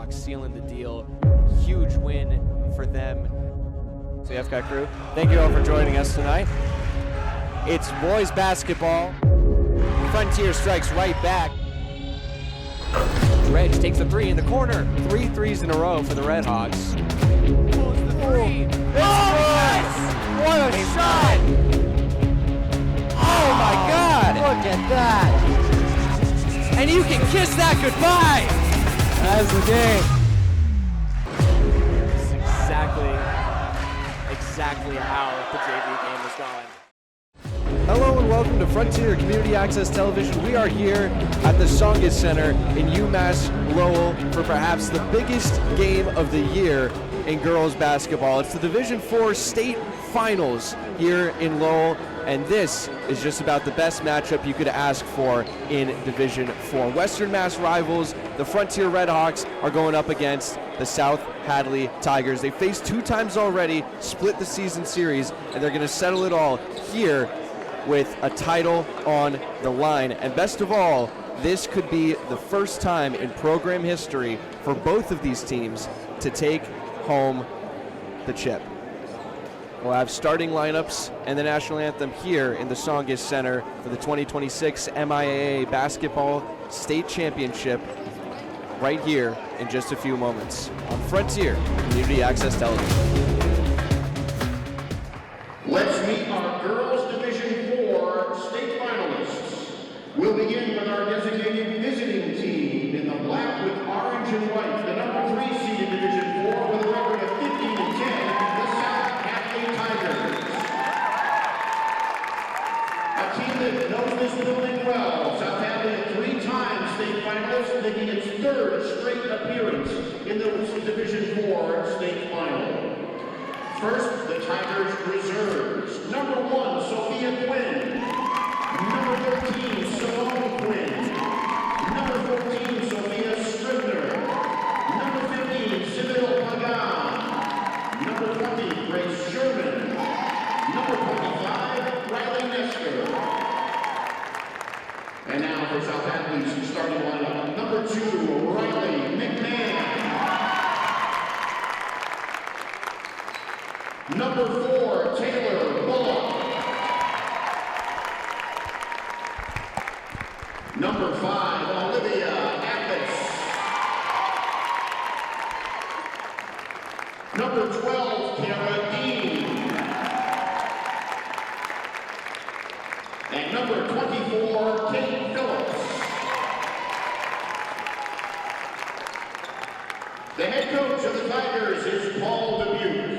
Redhawks sealing the deal. Huge win for them. So the FCAT crew, thank you all for joining us tonight. It's boys basketball. Frontier strikes right back. Dredge takes a three in the corner. 3 threes in a row for the Redhawks. Pulls the three. Oh, what a shot! Oh my God! Look at that! And you can kiss that goodbye! That's the game. This is exactly how the JV game was going. Hello and welcome to Frontier Community Access Television. We are here at the Songus Center in UMass Lowell for perhaps the biggest game of the year in girls basketball. It's the Division IV State Finals here in Lowell, and this is just about the best matchup you could ask for in Division IV. Western Mass rivals, the Frontier Redhawks, are going up against the South Hadley Tigers. They faced 2 times already, split the season series, and they're going to settle it all here with a title on the line. And best of all, this could be the first time in program history for both of these teams to take home the chip. We'll have starting lineups and the national anthem here in the Songus Center for the 2026 MIAA Basketball State Championship right here in just a few moments on Frontier Community Access Television. Let's meet our girls Division IV state finalists. We'll begin with our designated visiting team in the black with orange and white, the number 3 seed in Division IV with a record of 15-10, the South Hadley Tigers. A team that knows this building well, South Hadley a 3-time state finalist, making its 3rd straight appearance in the Division IV state final. First, the Tigers reserves. Number 1, Sophia Quinn. Number 13, Simone Quinn. Number 14, Sophia Scribner. Number 15, Sibyl Pagan. Number 20, Grace Sherman. Number 25, Riley Nestor. And now for South Hadley's starting lineup. Number 2, Riley McMahon. Number 4, Taylor Bullock. Number 5, Olivia Atlas. Number 12, Kara Dean. And number 24, Kate Phillips. The head coach of the Tigers is Paul Dubuque.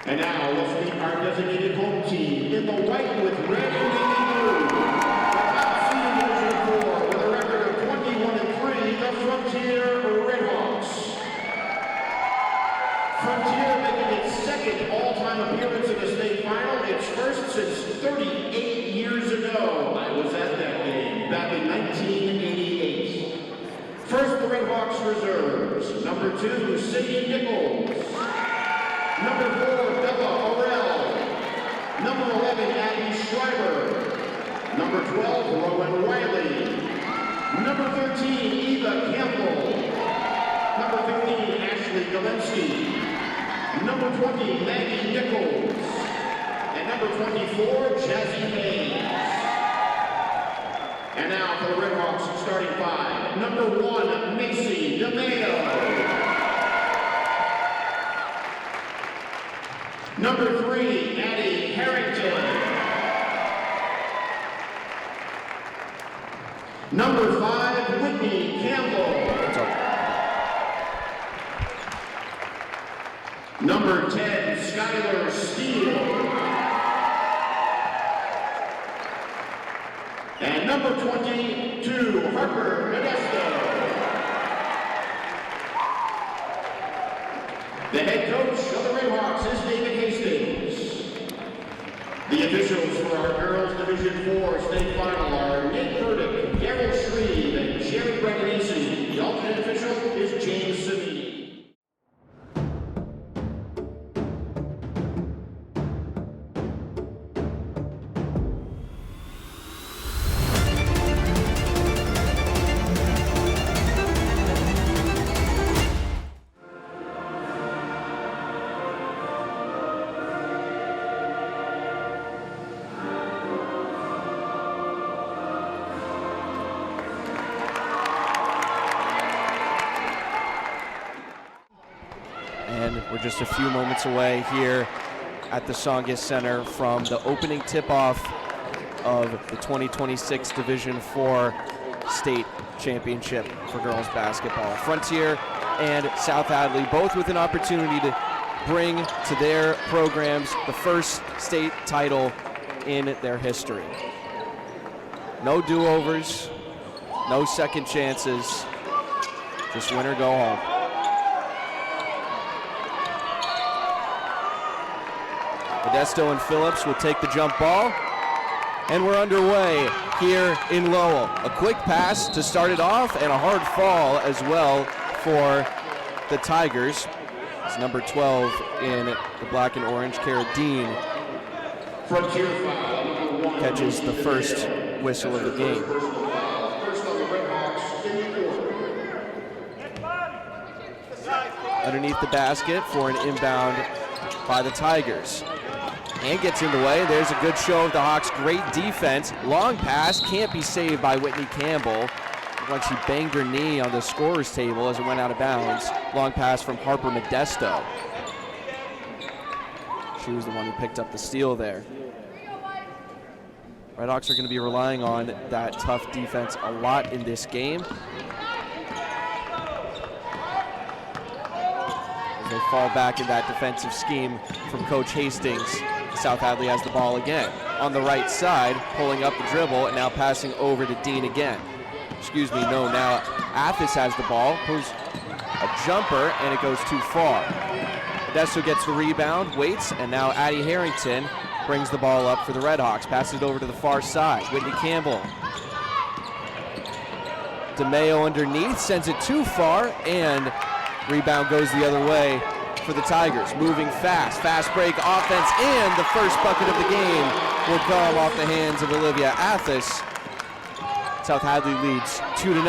And now let's meet our designated home team in the white with red and navy blue. The top seed in Division IV with a record of 21-3, the Frontier Redhawks. Frontier making its 2nd all-time appearance in the state final, its 1st since 38 years ago. I was at that game back in 1988. First, the Redhawks reserves. Number 2, Sadie Nichols. Number 4, Bella Orell. Number 11, Abby Schreiber. Number 12, Rowan Riley. Number 13, Eva Campbell. Number 15, Ashley Galinsky. Number 20, Maggie Nichols. And number 24, Jazzy Hayes. And now for the Redhawks starting 5. Number 1, Macy DeMeo. Number 3, Addie Harrington. Number 5, Whitney Campbell. Number 10, Skylar Steele. And number 22, Harper Modesto. The head coach of the Redhawks is David Hastings. The officials for our girls Division IV state final are Nick Burdick, Daryl Shreve, and Jerry Breganese. The alternate official is James Savini. We're just a few moments away here at the Songus Center from the opening tip-off of the 2026 Division IV State Championship for girls basketball. Frontier and South Hadley both with an opportunity to bring to their programs the first state title in their history. No do-overs, no second chances, just win or go home. Modesto and Phillips will take the jump ball, and we're underway here in Lowell. A quick pass to start it off, and a hard fall as well for the Tigers. It's number 12 in the black and orange, Cara Dean, Frontier foul, number 1. catches the first whistle of the game. First on the Red Hawks in the quarter. Underneath the basket for an inbound by the Tigers. And gets in the way. There's a good show of the Hawks. Great defense. Long pass. Can't be saved by Whitney Campbell. Looked like she banged her knee on the scorer's table as it went out of bounds. Long pass from Harper Modesto. She was the one who picked up the steal there. Red Hawks are going to be relying on that tough defense a lot in this game. As they fall back in that defensive scheme from Coach Hastings. South Hadley has the ball again. On the right side, pulling up the dribble, and now passing over to Dean again. Excuse me, no, now Athis has the ball, pulls a jumper, and it goes too far. Modesto gets the rebound, waits, and now Addie Harrington brings the ball up for the Red Hawks. Passes it over to the far side. Whitney Campbell. DeMeo underneath, sends it too far, and rebound goes the other way for the Tigers. Moving fast, fast break offense, and the first bucket of the game will come off the hands of Olivia Athis. South Hadley leads 2-0.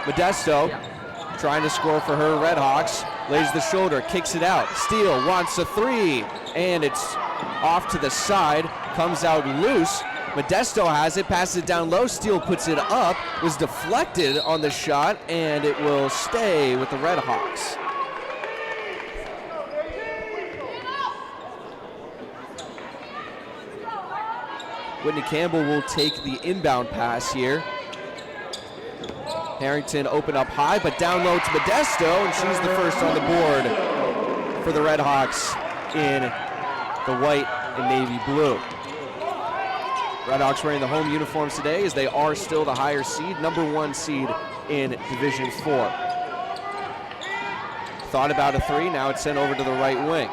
Modesto trying to score for her Red Hawks, lays the shoulder, kicks it out. Steele wants a three, and it's off to the side, comes out loose. Modesto has it, passes it down low. Steele puts it up, was deflected on the shot, and it will stay with the Red Hawks. Whitney Campbell will take the inbound pass here. Harrington open up high, but down low to Modesto, and she's the first on the board for the Red Hawks in the white and navy blue. Red Hawks wearing the home uniforms today as they are still the higher seed, number 1 seed in Division IV. Thought about a three, now it's sent over to the right wing.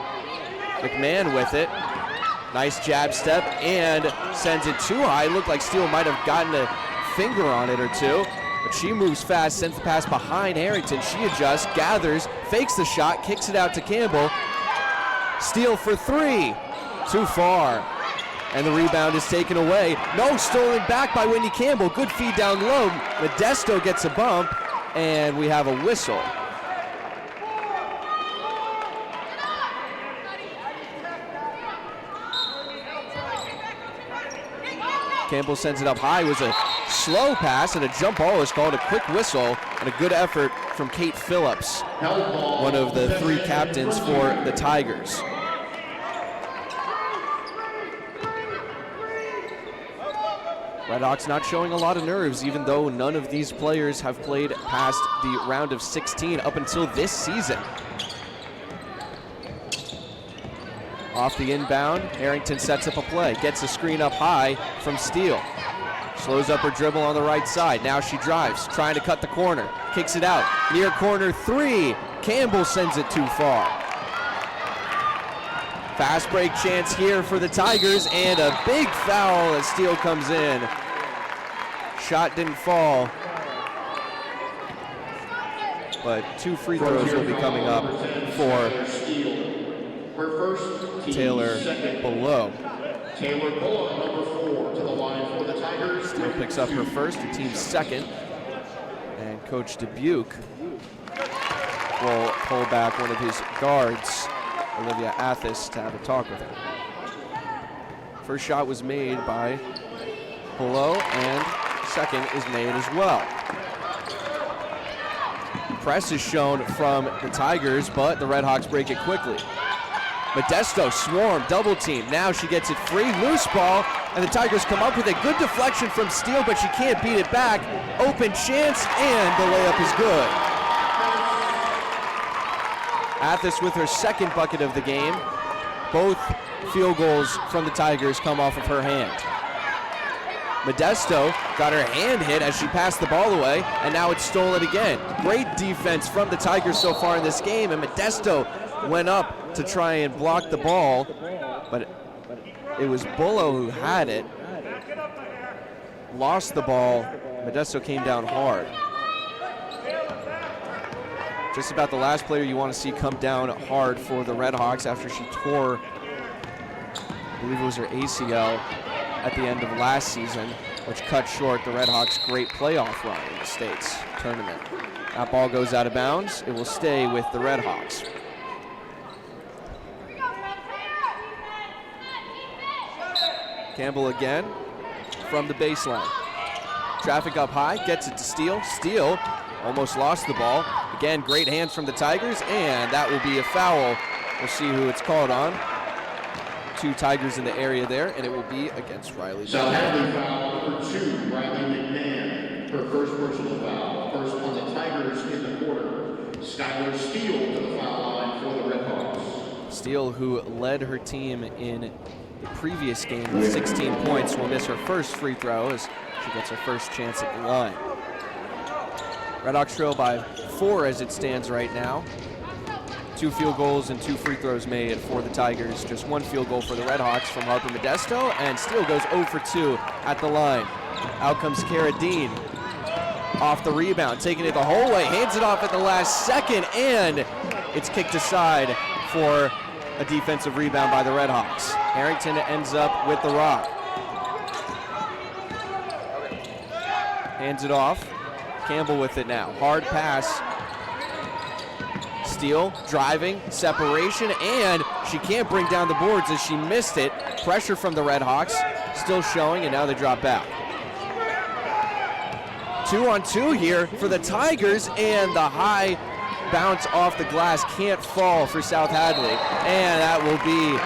McMahon with it. Nice jab step and sends it too high. Looked like Steele might have gotten a finger on it or two, but she moves fast, sends the pass behind Harrington. She adjusts, gathers, fakes the shot, kicks it out to Campbell. Steele for three, too far. And the rebound is taken away. No, stolen back by Whitney Campbell. Good feed down low. Modesto gets a bump, and we have a whistle. Campbell sends it up high. It was a slow pass, and a jump ball is called. A quick whistle, and a good effort from Kate Phillips, one of the 3 captains for the Tigers. Red Hawks not showing a lot of nerves, even though none of these players have played past the round of 16 up until this season. Off the inbound, Harrington sets up a play, gets a screen up high from Steele. Slows up her dribble on the right side. Now she drives, trying to cut the corner. Kicks it out, near corner three. Campbell sends it too far. Fast break chance here for the Tigers, and a big foul as Steele comes in. Shot didn't fall, but 2 free throws will be coming up for Taylor below. Taylor Bullock, number 4, to the line for the Tigers. Steele picks up her first, her team's second. And Coach Dubuque will pull back one of his guards, Olivia Athis, to have a talk with her. First shot was made by Below, and second is made as well. press is shown from the Tigers, but the Redhawks break it quickly. Modesto swarm, double team. Now she gets it free, loose ball, and the Tigers come up with a good deflection from Steele, but she can't beat it back. Open chance, and the layup is good. Athos with her second bucket of the game. Both field goals from the Tigers come off of her hand. Modesto got her hand hit as she passed the ball away, and now it's stolen again. Great defense from the Tigers so far in this game, and Modesto went up to try and block the ball, but it was Bullo who had it. Lost the ball. Modesto came down hard. Just about the last player you want to see come down hard for the Redhawks after she tore, I believe it was her ACL at the end of last season, which cut short the Redhawks' great playoff run in the States tournament. That ball goes out of bounds. It will stay with the Redhawks. Campbell again from the baseline. Traffic up high, gets it to Steele. Steele almost lost the ball. Again, great hands from the Tigers, and that will be a foul. We'll see who it's called on. Two Tigers in the area there, and it will be against Riley. So Hadley foul number 2, Riley McMahon. Her first personal foul. First on the Tigers in the quarter. Skylar Steele to the foul line for the Redhawks. Steele, who led her team in the previous game with 16 points, will miss her first free throw as she gets her first chance at the line. Redhawks trail by 4 as it stands right now. 2 field goals and 2 free throws made for the Tigers. Just 1 field goal for the Redhawks from Harper Modesto, and Steele goes 0 for 2 at the line. Out comes Cara Dean off the rebound, taking it the whole way, hands it off at the last second, and it's kicked aside for a defensive rebound by the Redhawks. Harrington ends up with the rock. Hands it off. Campbell with it now. Hard pass. Steele driving, separation, and she can't bring down the boards as she missed it. Pressure from the Redhawks still showing, and now they drop back. 2-on-2 here for the Tigers, and the high bounce off the glass can't fall for South Hadley, and that will be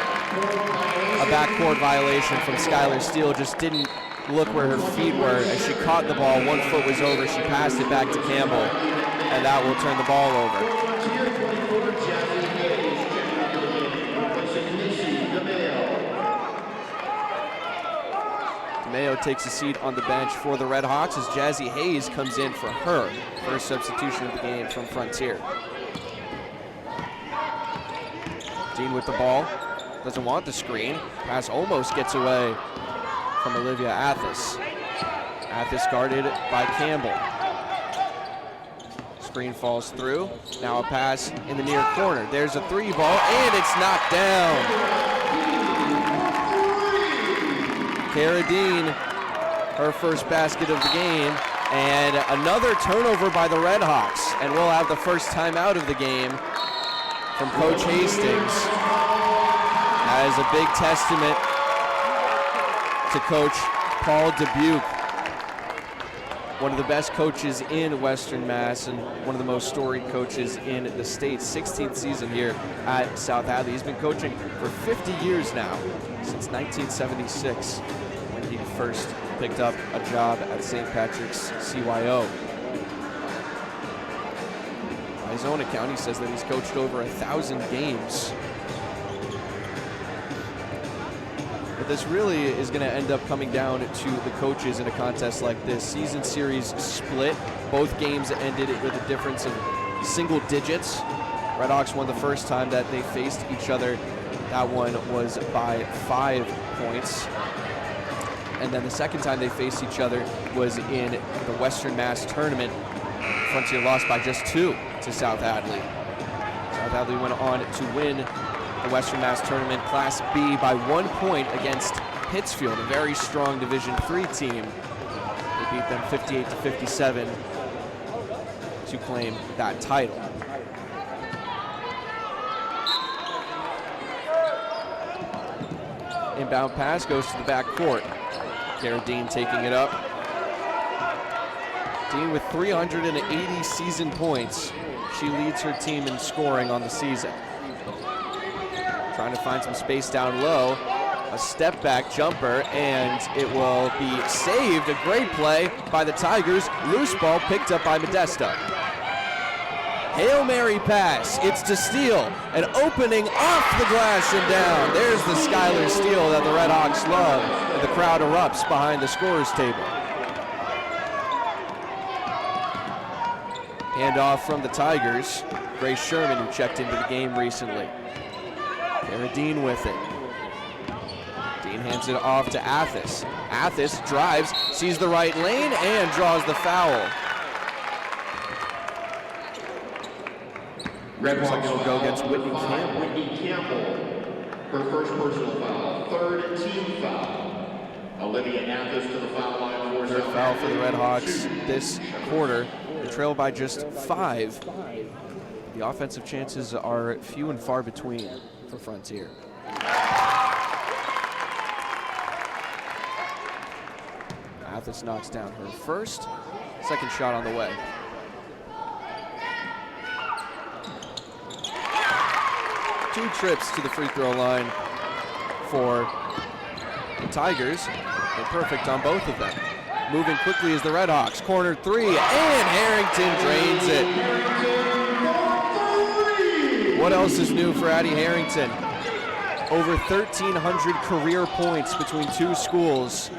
a backcourt violation from Skylar Steele. Just didn't look where her feet were as she caught the ball. 1 foot was over. She passed it back to Campbell, and that will turn the ball over. DeMayo takes a seat on the bench for the Redhawks as Jazzy Hayes comes in for her first substitution of the game from Frontier. Dean with the ball, doesn't want the screen. Pass almost gets away from Olivia Athos. Athos guarded by Campbell. Screen falls through. Now a pass in the near corner. There's a 3 ball, and it's knocked down. Cara Dean, her first basket of the game, and another turnover by the Redhawks, and we'll have the first timeout of the game from Coach Hastings. That is a big testament to Coach Paul Dubuque, one of the best coaches in Western Mass and one of the most storied coaches in the state. 16th season here at South Hadley. He's been coaching for 50 years now, since 1976, when he first picked up a job at St. Patrick's CYO. By his own account, he says that he's coached over 1,000 games. But this really is going to end up coming down to the coaches in a contest like this. Season series split. Both games ended with a difference of single digits. Redhawks won the first time that they faced each other. That one was by 5 points. And then the second time they faced each other was in the Western Mass tournament. Frontier lost by just 2 to South Hadley. South Hadley went on to win the Western Mass tournament Class B by 1 point against Pittsfield, a very strong Division III team. They beat them 58-57 to claim that title. Inbound pass goes to the back court. Cara Dean taking it up. Dean with 380 season points. She leads her team in scoring on the season. Trying to find some space down low. A step back jumper, and it will be saved. A great play by the Tigers. Loose ball picked up by Modesto. Hail Mary pass. It's to Steele. An opening off the glass and down. There's the Skylar Steele that the Red Hawks love. And the crowd erupts behind the scorer's table. Handoff from the Tigers. Grace Sherman, who checked into the game recently. Kara Dean with it. Dean hands it off to Athis. Athis drives, sees the right lane, and draws the foul. Red Hawks will go against Whitney Campbell. Whitney Campbell, her first personal foul, third team foul. Olivia Athis to the foul line for Third foul for the Red Hawks this quarter. They trail by just 5. The offensive chances are few and far between for Frontier. Athis knocks down her first. Second shot on the way. Two trips to the free throw line for the Tigers. They're perfect on both of them. Moving quickly is the Red Hawks. Corner 3, and Harrington drains it. What else is new for Addie Harrington? Over 1,300 career points between two schools.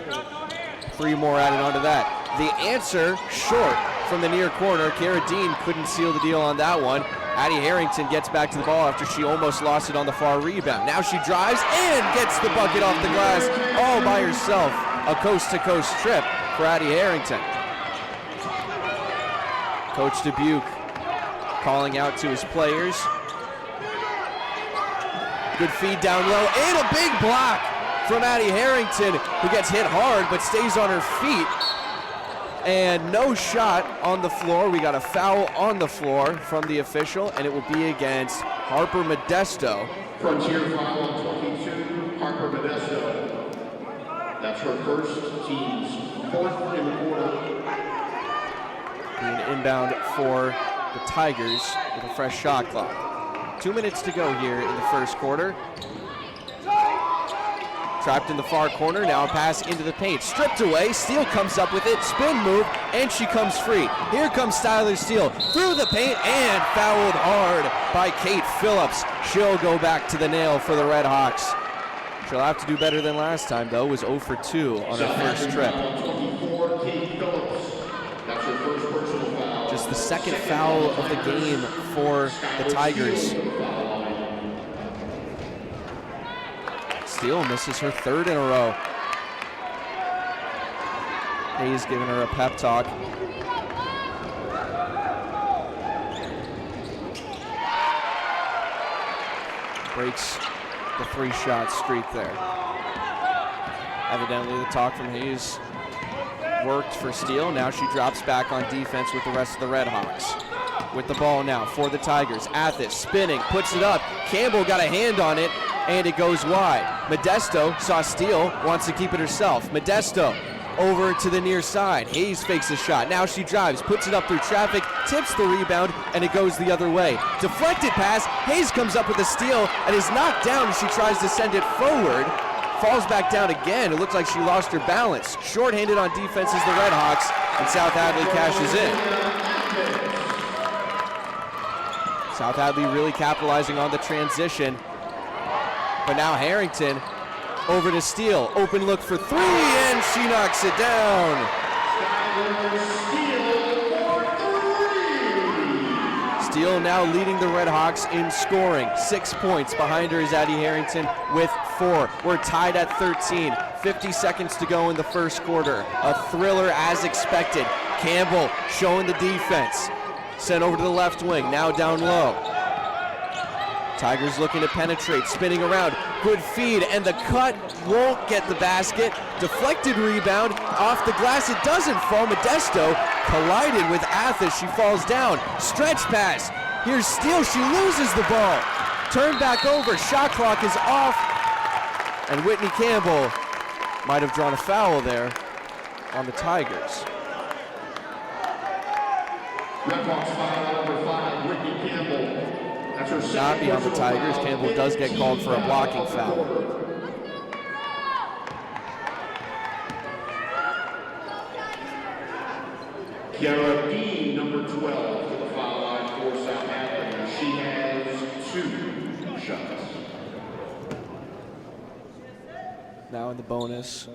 3 more added onto that. The answer, short from the near corner. Kara Dean couldn't seal the deal on that one. Addie Harrington gets back to the ball after she almost lost it on the far rebound. Now she drives and gets the bucket off the glass all by herself. A coast-to-coast trip for Addie Harrington. Coach Dubuque calling out to his players. Good feed down low, and a big block from Addie Harrington, who gets hit hard but stays on her feet. And no shot on the floor. We got a foul on the floor from the official, and it will be against Harper Modesto. Frontier foul on 22, Harper Modesto. That's her first, team's 4th in the quarter. Being inbound for the Tigers with a fresh shot clock. 2 minutes to go here in the first quarter. Trapped in the far corner, now a pass into the paint. Stripped away, Steele comes up with it, spin move, and she comes free. Here comes Skylar Steele through the paint and fouled hard by Kate Phillips. She'll go back to the nail for the Red Hawks. She'll have to do better than last time, though. Was 0 for 2 on her first trip. 24, Kate Phillips. That's her first personal foul. Just the second foul of the game for the Tigers. Steele misses her 3rd in a row. Hayes giving her a pep talk. Breaks the 3-shot streak there. Evidently the talk from Hayes worked for Steele. Now she drops back on defense with the rest of the Red Hawks. With the ball now for the Tigers. Athis spinning, puts it up. Campbell got a hand on it, and it goes wide. Modesto saw Steele, wants to keep it herself. Modesto over to the near side. Hayes fakes a shot. Now she drives, puts it up through traffic, tips the rebound, and it goes the other way. Deflected pass. Hayes comes up with a steal and is knocked down as she tries to send it forward. Falls back down again. It looks like she lost her balance. Short-handed on defense is the Red Hawks, and South Hadley cashes in. South Hadley really capitalizing on the transition. But now Harrington over to Steele. Open look for 3, and she knocks it down. Steele now leading the Red Hawks in scoring. 6 points. Behind her is Addie Harrington with 4. We're tied at 13. 50 seconds to go in the first quarter. A thriller as expected. Campbell showing the defense. Sent over to the left wing, now down low. Tigers looking to penetrate, spinning around. Good feed, and the cut won't get the basket. Deflected rebound off the glass. It doesn't fall. Modesto collided with Athis. She falls down. Stretch pass. Here's Steele. She loses the ball. Turn back over. Shot clock is off. And Whitney Campbell might have drawn a foul there on the Tigers. Redhawks foul number 5, Whitney Campbell. That's her Not be on the Tigers. Campbell does get called for a blocking foul. Kara Dean, number 12, to the foul line for South Hadley. She has 2 shots. Now in the bonus.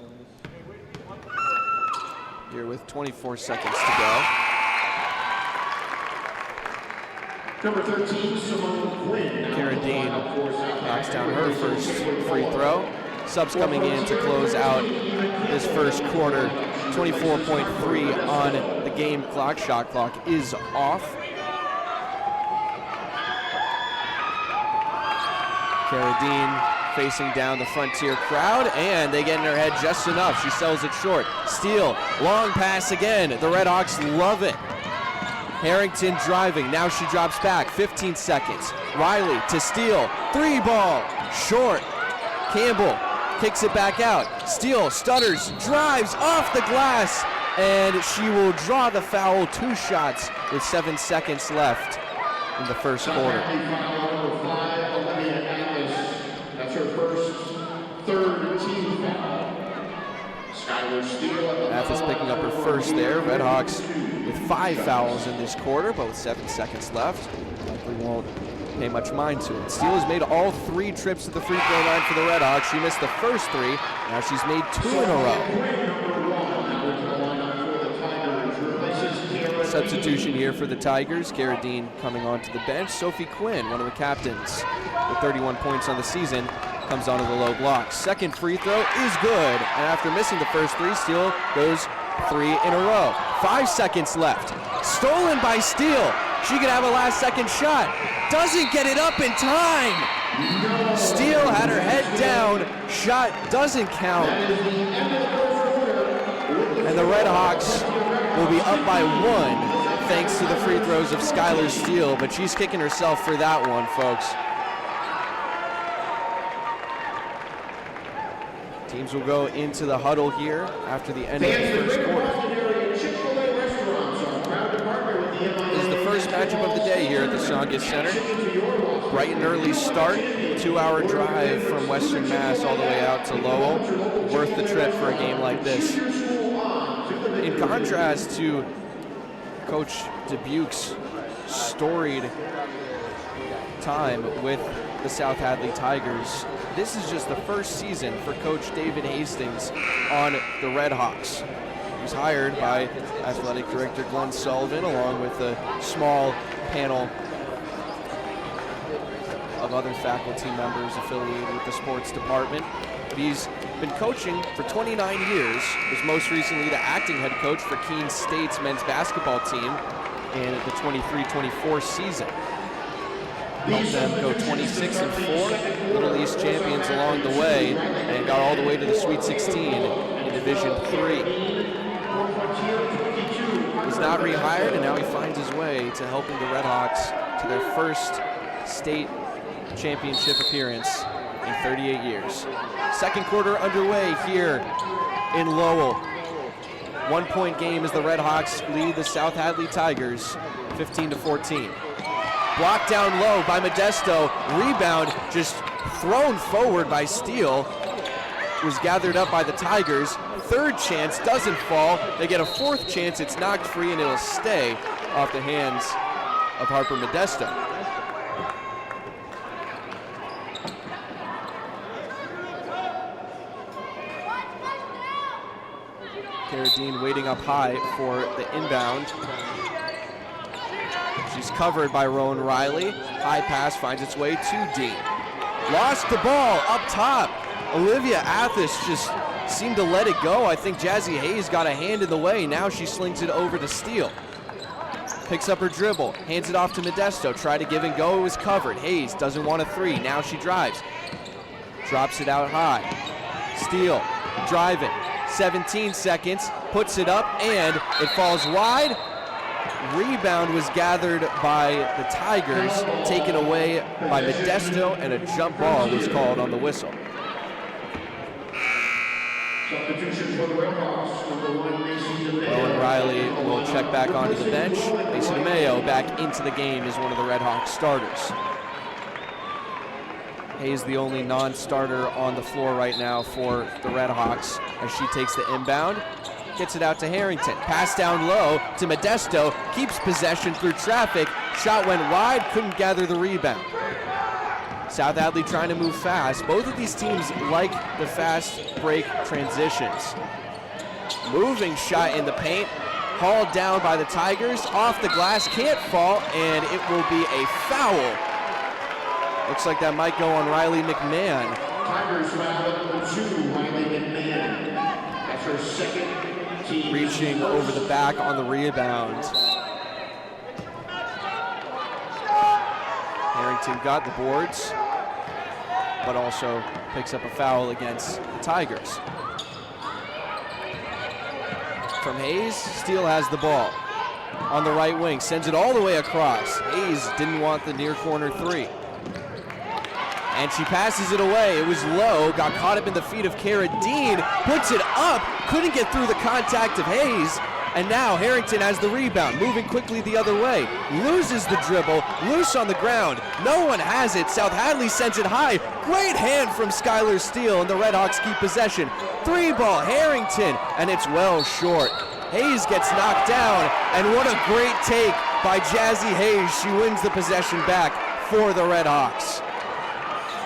Here with 24 seconds to go. Number 13, Simone Quinn. Kara Dean knocks down her first free throw. Subs coming in to close out this first quarter. 24.3 on the game clock. Shot clock is off. Kara Dean facing down the Frontier crowd, and they get in her head just enough. She sells it short. Steal, long pass again. The Redhawks love it. Harrington driving, now she drops back, 15 seconds. Riley to steal, 3 ball, short. Campbell kicks it back out. Steele stutters, drives off the glass, and she will draw the foul. 2 shots with 7 seconds left in the first quarter. That's her first, 3rd team foul. Skylar Steele. Mathis picking up her first there. Redhawks with 5 fouls in this quarter, but with 7 seconds left, likely won't pay much mind to it. Steele has made all 3 trips to the free throw line for the Redhawks. She missed the first 3. Now she's made 2 in a row. Substitution here for the Tigers. Kara Dean coming onto the bench. Sophie Quinn, one of the captains, with 31 points on the season, comes onto the low block. Second free throw is good, and after missing the first 3, Steele goes 3 in a row. 5 seconds left. Stolen by Steele. She could have a last second shot. Doesn't get it up in time. Steele had her head down. Shot doesn't count. And the Redhawks will be up by 1 thanks to the free throws of Skylar Steele, but she's kicking herself for that one, folks. Teams will go into the huddle here after the end of the first quarter. This is the first matchup of the day here at the Songus Center. Bright and early start, 2-hour drive from Western Mass all the way out to Lowell. Worth the trip for a game like this. In contrast to Coach Dubuque's storied time with the South Hadley Tigers, this is just the first season for Coach David Hastings on the Redhawks. He was hired by Athletic Director Glenn Sullivan along with a small panel of other faculty members affiliated with the sports department. But he's been coaching for 29 years, was most recently the acting head coach for Keene State's men's basketball team in the 23-24 season. Helped them go 26-4, Little East champions along the way, and got all the way to the Sweet 16 in Division III. Was not rehired, and now he finds his way to helping the Redhawks to their first state championship appearance in 38 years. Second quarter underway here in Lowell. 1-point game as the Redhawks lead the South Hadley Tigers 15-14. Blocked down low by Modesto. Rebound just thrown forward by Steele. Was gathered up by the Tigers. Third chance doesn't fall. They get a 4th chance. It's knocked free and it'll stay off the hands of Harper Modesto. Kara Dean waiting up high for the inbound. She's covered by Rowan Riley. High pass finds its way to Dean. Lost the ball up top. Olivia Athis just seemed to let it go. I think Jazzy Hayes got a hand in the way. Now she slings it over to Steele. Picks up her dribble, hands it off to Modesto. Try to give and go, it was covered. Hayes doesn't want a 3. Now she drives. Drops it out high. Steele driving. 17 seconds, puts it up, and it falls wide. Rebound was gathered by the Tigers, taken away by Modesto, and a jump ball was called on the whistle. Substitution for the Redhawks, number 1, Macy DeMay. Owen Riley will check back onto the bench. Mason DeMayo back into the game as one of the Red Hawks starters. Hayes the only non-starter on the floor right now for the Red Hawks as she takes the inbound. Gets it out to Harrington. Pass down low to Modesto. Keeps possession through traffic. Shot went wide, couldn't gather the rebound. South Hadley trying to move fast. Both of these teams like the fast break transitions. Moving shot in the paint. Hauled down by the Tigers. Off the glass, can't fall, and it will be a foul. Looks like that might go on Riley McMahon. Tigers foul number 2, Riley McMahon. That's her second. Reaching over the back on the rebound. Harrington got the boards, but also picks up a foul against the Tigers. From Hayes, Steele has the ball on the right wing, sends it all the way across. Hayes didn't want the near corner three. And she passes it away. It was low, got caught up in the feet of Cara Dean, puts it up, couldn't get through the contact of Hayes, and now Harrington has the rebound, moving quickly the other way, loses the dribble, loose on the ground, no one has it. South Hadley sends it high, great hand from Skylar Steele, and the Red Hawks keep possession. Three ball, Harrington, and it's well short. Hayes gets knocked down, and what a great take by Jazzy Hayes. She wins the possession back for the Red Hawks.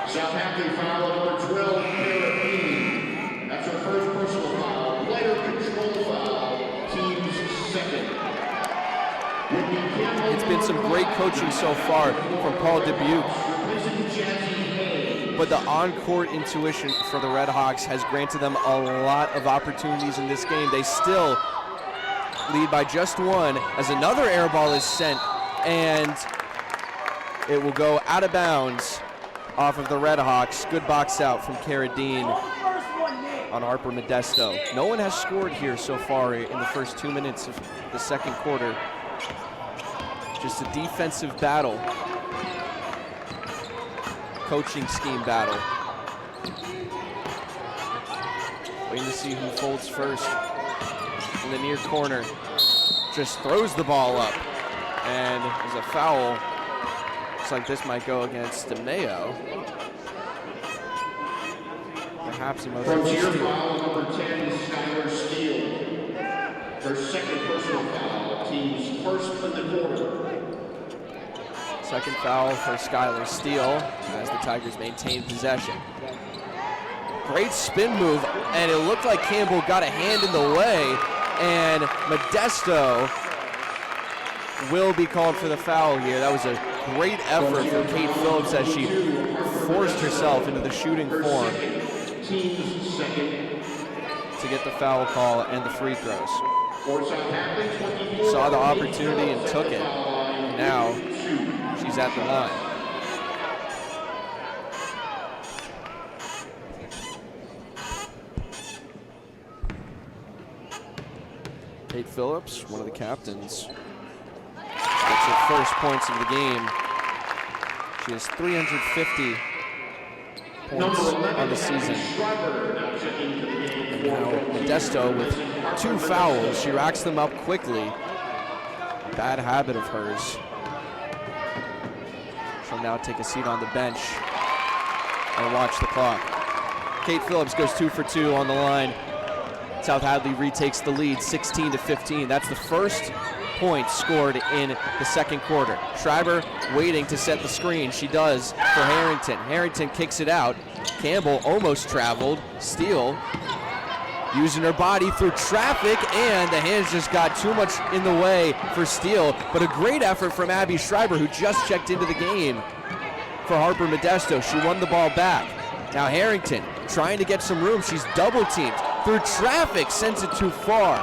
South Hadley foul number 12, Cara Dean. That's her first personal foul. Player control foul, team's second. It's been some great coaching so far from Paul Dubuque, but the on-court intuition for the Red Hawks has granted them a lot of opportunities in this game. They still lead by just one as another air ball is sent, and it will go out of bounds off of the Red Hawks. Good box out from Cara Dean on Harper Modesto. No one has scored here so far in the first 2 minutes of the second quarter. Just a defensive battle, coaching scheme battle. Waiting to see who folds first. In the near corner, just throws the ball up, and there's a foul. Looks like this might go against DeMayo. Perhaps he must have steal. Foul number 10, Skylar Steele. Her second personal foul, team's first in the quarter. Second foul for Skylar Steele as the Tigers maintain possession. Great spin move, and it looked like Campbell got a hand in the way, and Modesto will be called for the foul here. That was a great effort from Kate Phillips as she forced herself into the shooting form to get the foul call and the free throws. Saw the opportunity and took it. Now she's at the line. Kate Phillips, one of the captains, gets her first points of the game. She has 350 points on the season. And now Modesto with 2 fouls. She racks them up quickly. Bad habit of hers. She'll now take a seat on the bench and watch the clock. Kate Phillips goes 2 for 2 on the line. South Hadley retakes the lead 16-15. That's the first point scored in the second quarter. Schreiber waiting to set the screen. She does for Harrington. Harrington kicks it out. Campbell almost traveled. Steele using her body through traffic, and the hands just got too much in the way for Steele. But a great effort from Abby Schreiber, who just checked into the game for Harper Modesto. She won the ball back. Now Harrington trying to get some room. She's double teamed. Through traffic, sends it too far.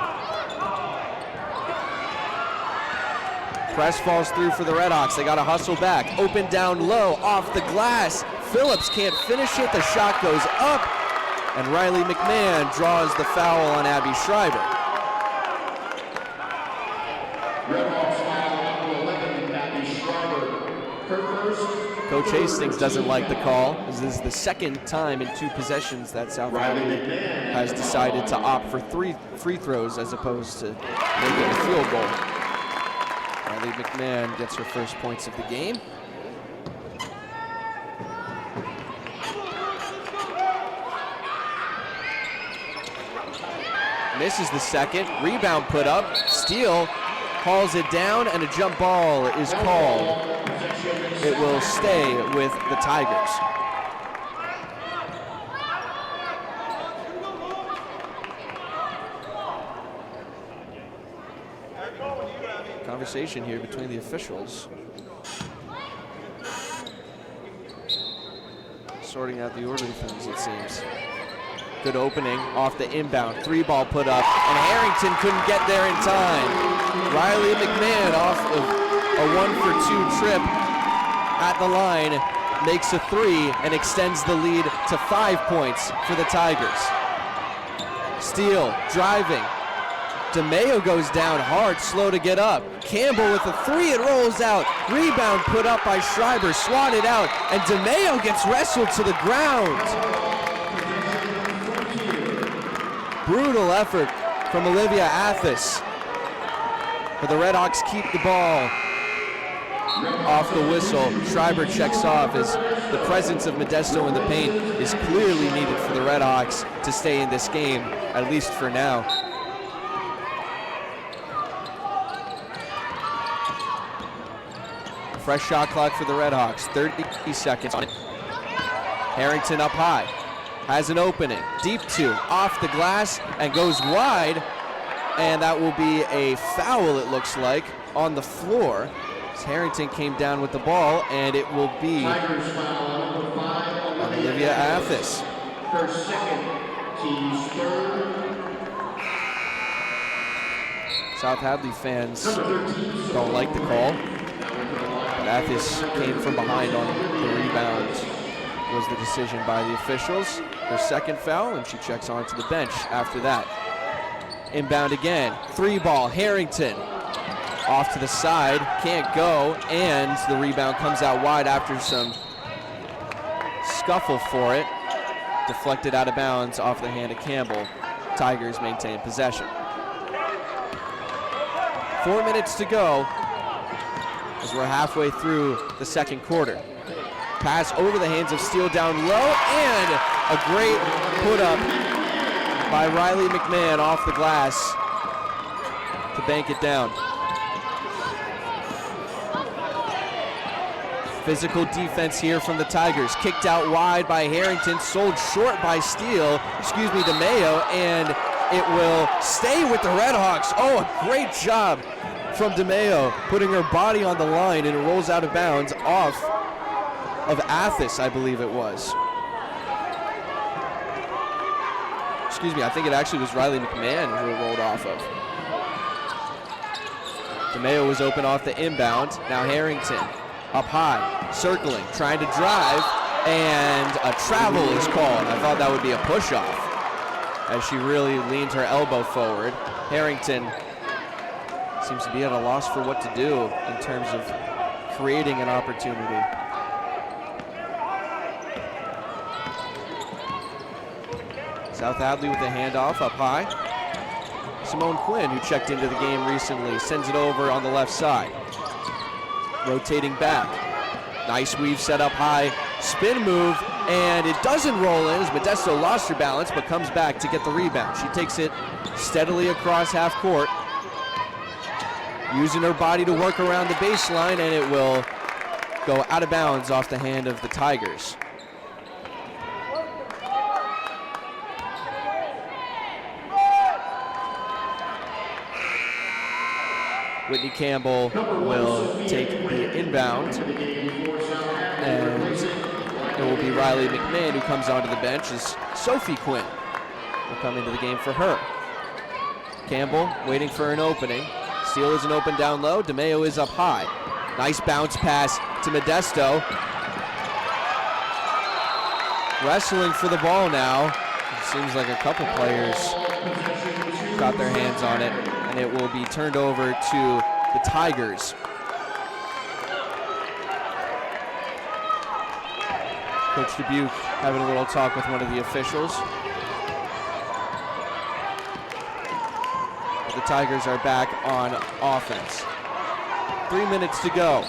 Press falls through for the Red Hawks. They got to hustle back. Open down low, off the glass. Phillips can't finish it. The shot goes up, and Riley McMahon draws the foul on Abby Schreiber. Red Hawks foul number 11, Abby Schreiber. Her first. Coach Hastings doesn't like the call. This is the second time in 2 possessions that South Hadley has decided to opt for 3 free throws as opposed to making a field goal. Riley McMahon gets her first points of the game. Misses the second. Rebound put up. Steele hauls it down, and a jump ball is called. It will stay with the Tigers. Conversation here between the officials. Sorting out the order of things, it seems. Good opening off the inbound. 3-ball put up, and Harrington couldn't get there in time. Riley McMahon off of a 1-for-2 trip at the line makes a 3 and extends the lead to 5 points for the Tigers. Steele driving. DeMayo goes down hard, slow to get up. Campbell with a 3, it rolls out. Rebound put up by Schreiber, swatted out, and DeMayo gets wrestled to the ground. Brutal effort from Olivia Athis. But the Redhawks keep the ball off the whistle. Schreiber checks off as the presence of Modesto in the paint is clearly needed for the Redhawks to stay in this game, at least for now. Fresh shot clock for the Redhawks, 30 seconds on it. Harrington up high, has an opening, deep 2, off the glass, and goes wide, and that will be a foul, it looks like, on the floor. As Harrington came down with the ball, and it will be on Olivia Athis. Her second, team's third. South Hadley fans don't like the call. Athis came from behind on the rebound, was the decision by the officials. Her second foul, and she checks onto the bench after that. Inbound again, 3-ball, Harrington. Off to the side, can't go, and the rebound comes out wide after some scuffle for it. Deflected out of bounds off the hand of Campbell. Tigers maintain possession. 4 minutes to go as we're halfway through the second quarter. Pass over the hands of Steele down low, and a great put up by Riley McMahon off the glass to bank it down. Physical defense here from the Tigers. Kicked out wide by Harrington, sold short by Steele, DeMayo, and it will stay with the Redhawks. Oh, a great job from DeMayo, putting her body on the line, and it rolls out of bounds off of Athis, I believe it was. I think it actually was Riley McMahon who it rolled off of. DeMayo was open off the inbound. Now Harrington up high, circling, trying to drive, and a travel is called. I thought that would be a push-off as she really leaned her elbow forward. Harrington seems to be at a loss for what to do in terms of creating an opportunity. South Hadley with a handoff up high. Simone Quinn, who checked into the game recently, sends it over on the left side. Rotating back. Nice weave set up high. Spin move, and it doesn't roll in as Modesto lost her balance, but comes back to get the rebound. She takes it steadily across half court, using her body to work around the baseline, and it will go out of bounds off the hand of the Tigers. Whitney Campbell will take the inbound, and it will be Riley McMahon who comes onto the bench as Sophie Quinn will come into the game for her. Campbell waiting for an opening. Steele isn't open down low. DeMayo is up high. Nice bounce pass to Modesto. Wrestling for the ball now. It seems like a couple players got their hands on it, and it will be turned over to the Tigers. Coach Dubuque having a little talk with one of the officials. The Tigers are back on offense. 3 minutes to go.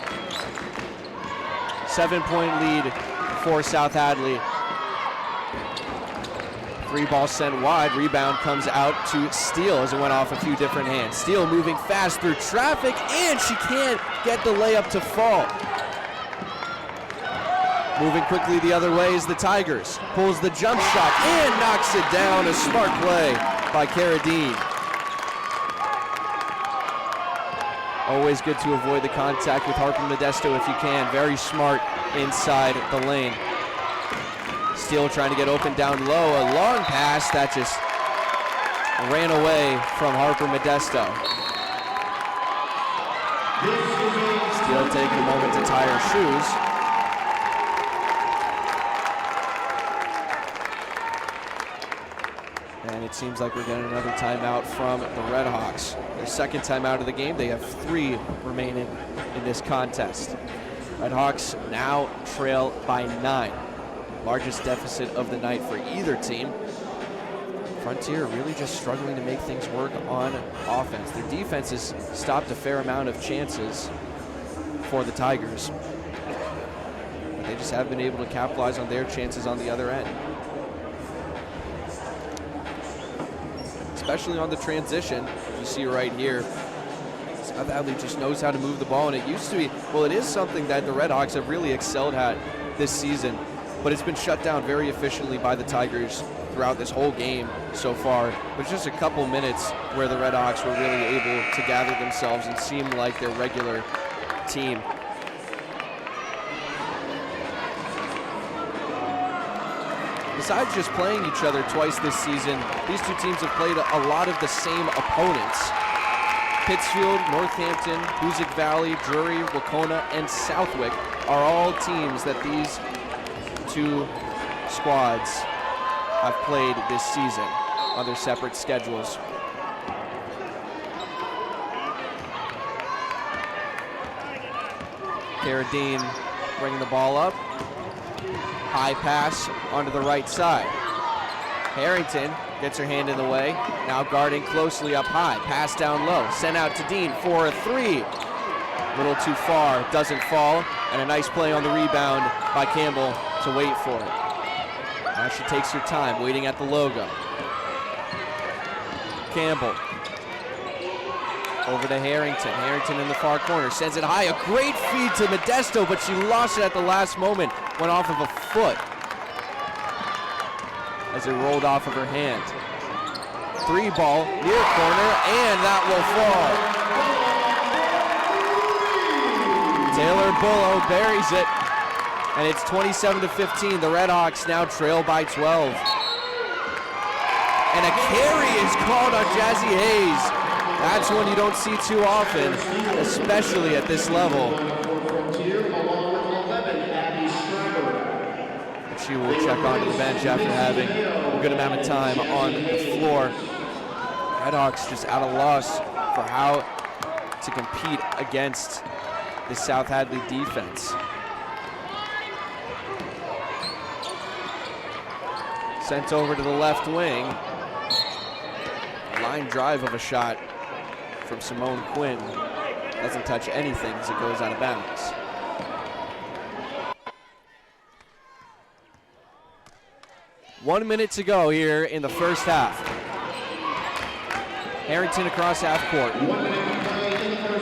7-point lead for South Hadley. 3 ball sent wide. Rebound comes out to Steele as it went off a few different hands. Steele moving fast through traffic, and she can't get the layup to fall. Moving quickly the other way is the Tigers. Pulls the jump shot and knocks it down. A smart play by Carradine. Always good to avoid the contact with Harper Modesto if you can. Very smart inside the lane. Steele trying to get open down low. A long pass that just ran away from Harper Modesto. Steele taking a moment to tie her shoes. And it seems like we're getting another timeout from the Redhawks. Their second timeout of the game. They have 3 remaining in this contest. Redhawks now trail by 9. Largest deficit of the night for either team. Frontier really just struggling to make things work on offense. Their defense has stopped a fair amount of chances for the Tigers, but they just haven't been able to capitalize on their chances on the other end. Especially on the transition, you see right here. South Hadley just knows how to move the ball, and it used to be, well, it is something that the Redhawks have really excelled at this season, but it's been shut down very efficiently by the Tigers throughout this whole game so far. There's just a couple minutes where the Redhawks were really able to gather themselves and seem like their regular team. Besides just playing each other twice this season, these two teams have played a lot of the same opponents. Pittsfield, Northampton, Hoosick Valley, Drury, Wacona, and Southwick are all teams that these two squads have played this season on their separate schedules. Carradine bringing the ball up. High pass onto the right side. Harrington gets her hand in the way. Now guarding closely up high. Pass down low. Sent out to Dean for a 3. A little too far. Doesn't fall. And a nice play on the rebound by Campbell to wait for it. Now she takes her time, waiting at the logo. Campbell. Over to Harrington. Harrington in the far corner. Sends it high. A great feed to Modesto, but she lost it at the last moment. Went off of a foot as it rolled off of her hand. 3 ball, near corner, and that will fall. Taylor Bullough buries it, and it's 27-15. The Redhawks now trail by 12. And a carry is called on Jazzy Hayes. That's one you don't see too often, especially at this level. She will check onto the bench after having a good amount of time on the floor. Redhawks just at a loss for how to compete against the South Hadley defense. Sent over to the left wing. Line drive of a shot from Simone Quinn. Doesn't touch anything as it goes out of bounds. One minute to go here in the first half. Harrington across half court.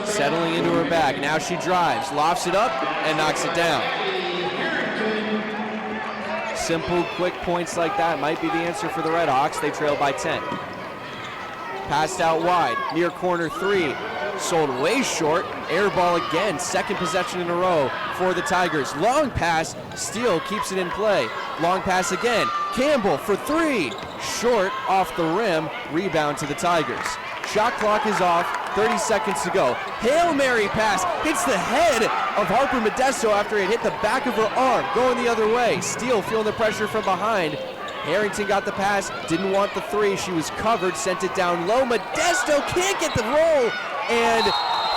Settling into her back. Now she drives, lofts it up, and knocks it down. Simple, quick points like that might be the answer for the Redhawks. They trail by 10. Passed out wide, near corner 3. Sold way short, air ball again. Second possession in a row for the Tigers. Long pass, Steele keeps it in play. Long pass again, Campbell for 3. Short off the rim, rebound to the Tigers. Shot clock is off, 30 seconds to go. Hail Mary pass, hits the head of Harper Modesto after it hit the back of her arm. Going the other way, Steele feeling the pressure from behind. Harrington got the pass, didn't want the 3. She was covered, sent it down low. Modesto can't get the roll, and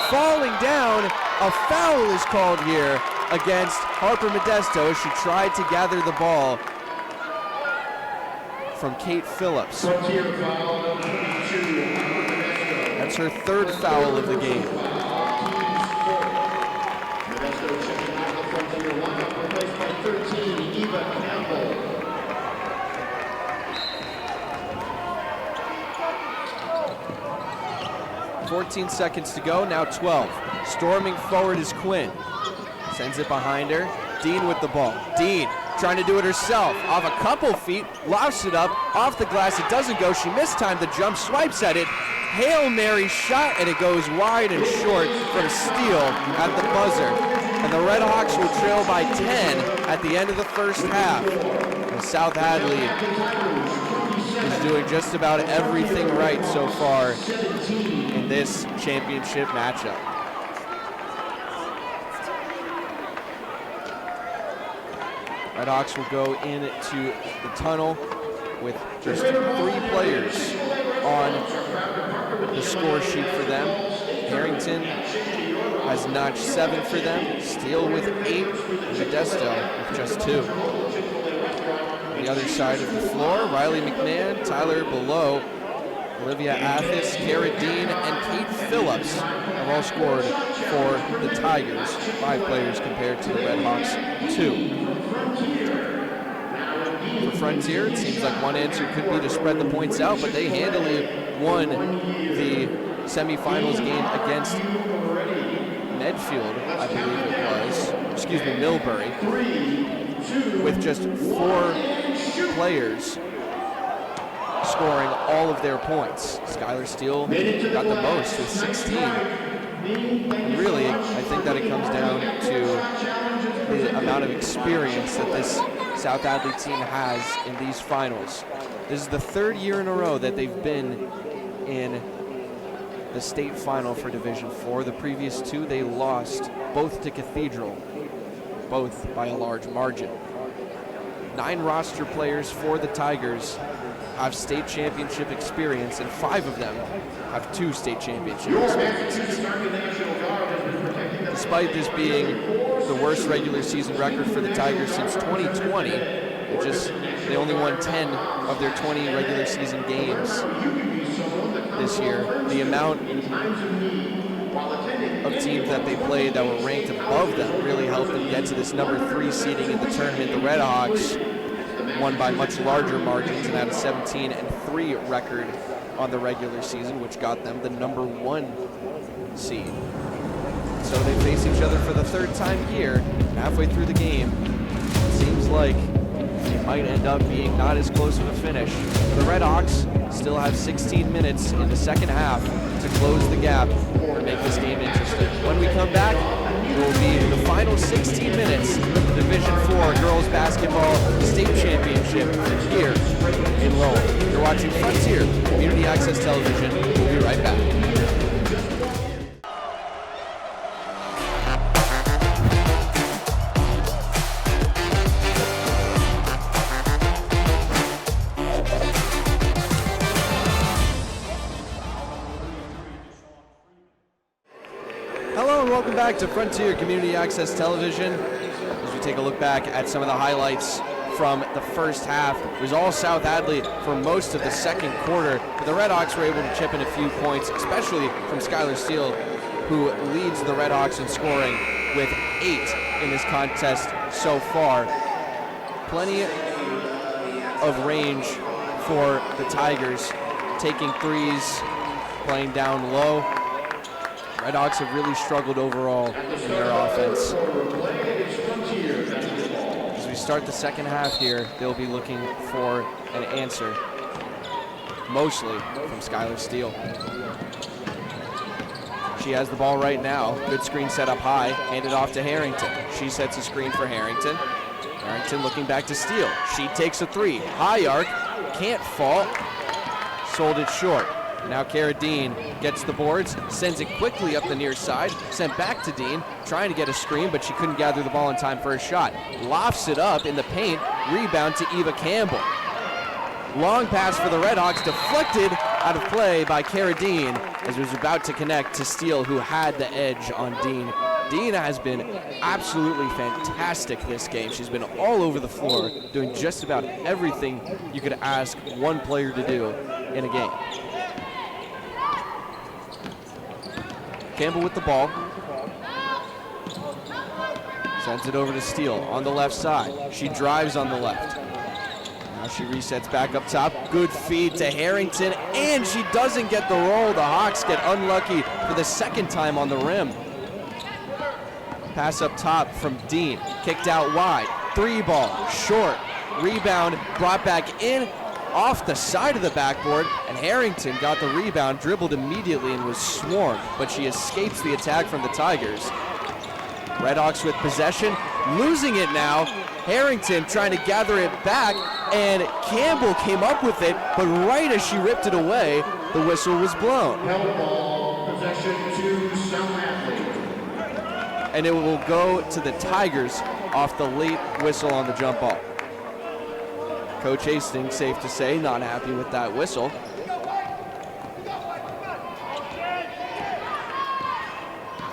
falling down, a foul is called here against Harper Modesto as she tried to gather the ball from Kate Phillips. That's her third foul of the game. Modesto checking out the Frontier lineup, replaced by 13, Eva Campbell. 14 seconds to go, now 12. Storming forward is Quinn. Sends it behind her. Dean with the ball. Dean trying to do it herself. Off a couple feet, lofts it up, off the glass, it doesn't go. She mistimed the jump, swipes at it. Hail Mary shot, and it goes wide and short from Steele at the buzzer. And the Red Hawks will trail by 10 at the end of the first half. And South Hadley is doing just about everything right so far in this championship matchup. Red Hawks will go into the tunnel with just 3 players on the score sheet for them. Harrington has notched 7 for them, Steele with 8, and Modesto with just 2. On the other side of the floor, Riley McMahon, Tyler Below, Olivia Athis, Kara Dean, and Kate Phillips have all scored for the Tigers. 5 players compared to the Red Hawks, 2. For Frontier, it seems like one answer could be to spread the points out, but they handily won the semifinals game against Medfield, I believe it was. Excuse me, Millbury, with just 4 players scoring all of their points. Skylar Steele got the most with 16. And really, I think that it comes down to the amount of experience that this South Hadley team has in these finals. This is the 3rd year in a row that they've been in the state final for Division 4. The previous 2, they lost both to Cathedral, both by a large margin. 9 roster players for the Tigers have state championship experience, and 5 of them have 2 state championship experiences. Despite this being the worst regular season record for the Tigers since 2020, they only won 10 of their 20 regular season games this year. The amount of teams that they played that were ranked above them really helped them get to this number 3 seeding in the tournament. The Red Hawks won by much larger margins and had a 17-3 record on the regular season, which got them the number 1 seed. So they face each other for the 3rd time here. Halfway through the game, it seems like it might end up being not as close of a finish. The Red Hawks still have 16 minutes in the second half to close the gap and make this game interesting. When we come back, it will be the final 16 minutes of the Division 4 Girls Basketball State Championship here in Lowell. You're watching Frontier Community Access Television. We'll be right back. Welcome back to Frontier Community Access Television. As we take a look back at some of the highlights from the first half, it was all South Hadley for most of the second quarter, but the Red Hawks were able to chip in a few points, especially from Skylar Steele, who leads the Red Hawks in scoring with 8 in this contest so far. Plenty of range for the Tigers, taking threes, playing down low. Red Hawks have really struggled overall in their offense. As we start the second half here, they'll be looking for an answer, mostly from Skylar Steele. She has the ball right now. Good screen set up high, handed off to Harrington. She sets a screen for Harrington. Harrington looking back to Steele. She takes a 3. High arc, can't fall. Sold it short. Now Kara Dean gets the boards, sends it quickly up the near side, sent back to Dean, trying to get a screen, but she couldn't gather the ball in time for a shot. Lofts it up in the paint, rebound to Eva Campbell. Long pass for the Red Hawks, deflected out of play by Kara Dean, as it was about to connect to Steele, who had the edge on Dean Dean has been absolutely fantastic this game. She's been all over the floor, doing just about everything you could ask one player to do in a game. Campbell with the ball. Sends it over to Steele on the left side. She drives on the left. Now she resets back up top. Good feed to Harrington, and she doesn't get the roll. The Hawks get unlucky for the second time on the rim. Pass up top from Dean. Kicked out wide. 3-ball, short. Rebound brought back in off the side of the backboard, and Harrington got the rebound, dribbled immediately, and was swarmed, but she escapes the attack from the Tigers. Redhawks with possession, losing it now. Harrington trying to gather it back, and Campbell came up with it, but right as she ripped it away, the whistle was blown. Held ball, possession to South Hadley. And it will go to the Tigers off the late whistle on the jump ball. Coach Hastings, safe to say, not happy with that whistle.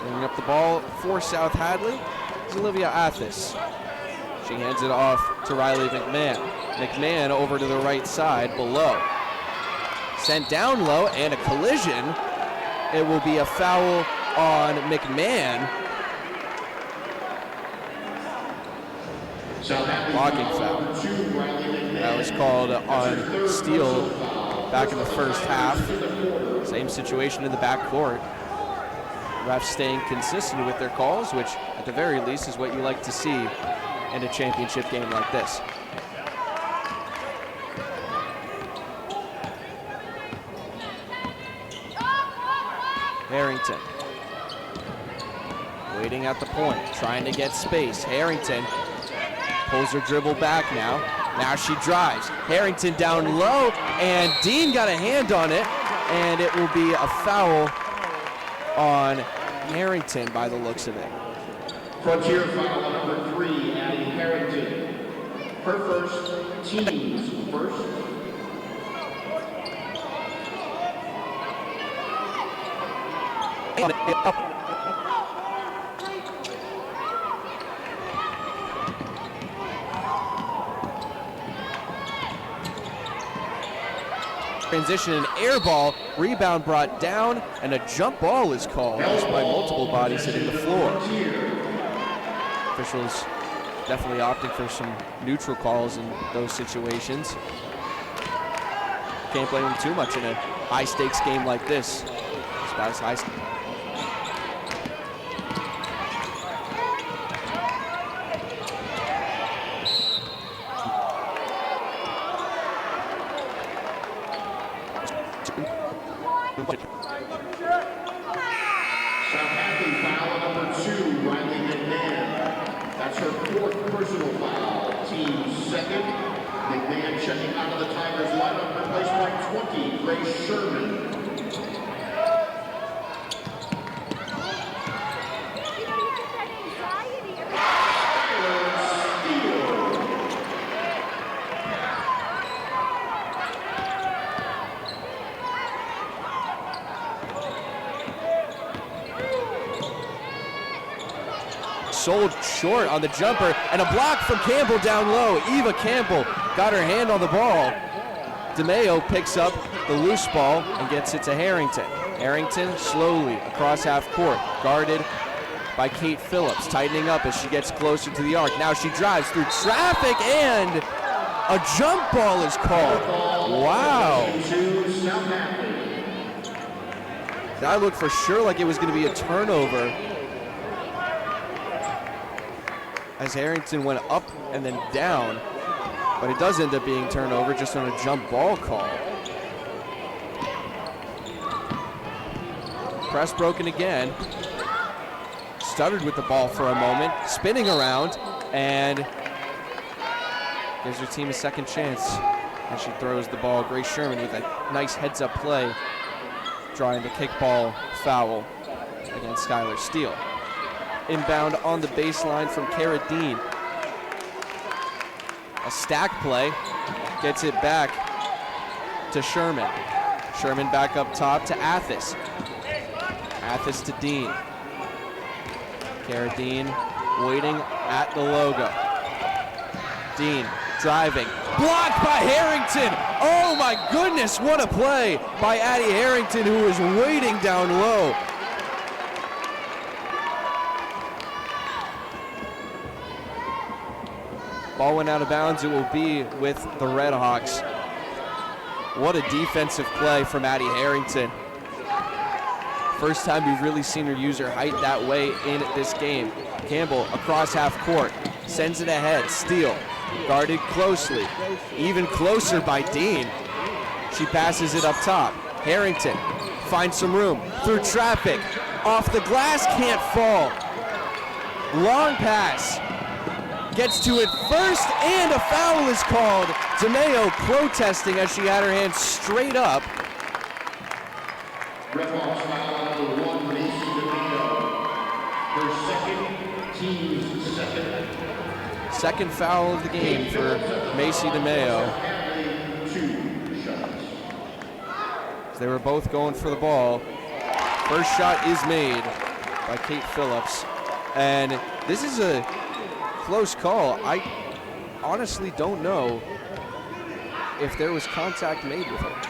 Bringing up the ball for South Hadley is Olivia Athis. She hands it off to Riley McMahon. McMahon over to the right side, below. Sent down low, and a collision. It will be a foul on McMahon. Blocking foul. That was called on Steele back in the first half. Same situation in the backcourt. Refs staying consistent with their calls, which at the very least is what you like to see in a championship game like this. Harrington waiting at the point, trying to get space. Harrington pulls her dribble back now. Now she drives. Harrington down low, and Dean got a hand on it, and it will be a foul on Harrington by the looks of it. Frontier foul number 3, adding Harrington. Her first, team's first. Transition, an air ball, rebound brought down, and a jump ball is called just by multiple bodies hitting the floor. Officials definitely opting for some neutral calls in those situations. Can't blame them too much in a high-stakes game like this. It's about as high. Southampton foul number 2, Riley McMahon. That's her 4th personal foul. Team's second. McMahon checking out of the Tigers lineup, replaced by 20, Grace Sherman. Sold short on the jumper, and a block from Campbell down low. Eva Campbell got her hand on the ball. DeMeo picks up the loose ball and gets it to Harrington. Harrington slowly across half court, guarded by Kate Phillips, tightening up as she gets closer to the arc. Now she drives through traffic, and a jump ball is called. Wow. That looked for sure like it was going to be a turnover, as Harrington went up and then down, but it does end up being turnover just on a jump ball call. Press broken again. Stuttered with the ball for a moment, spinning around, and gives her team a second chance as she throws the ball. Grace Sherman with a nice heads-up play, drawing the kickball foul against Skylar Steele. Inbound on the baseline from Cara Dean. A stack play, gets it back to Sherman. Sherman back up top to Athis. Athis to Dean. Cara Dean waiting at the logo. Dean driving, blocked by Harrington. Oh my goodness, what a play by Addie Harrington, who was waiting down low. Ball went out of bounds. It will be with the Red Hawks. What a defensive play from Addie Harrington. First time we've really seen her use her height that way in this game. Campbell across half court, sends it ahead, steal, guarded closely, even closer by Dean. She passes it up top. Harrington finds some room through traffic, off the glass, can't fall. Long pass, gets to it first, and a foul is called. DeMeo protesting as she had her hands straight up. Red Hawks foul number 1, Macy DeMeo. Her second, team's second. Second foul of the game for Macy DeMeo. Hadley, 2 shots. They were both going for the ball. First shot is made by Kate Phillips. And this is a close call. I honestly don't know if there was contact made with her.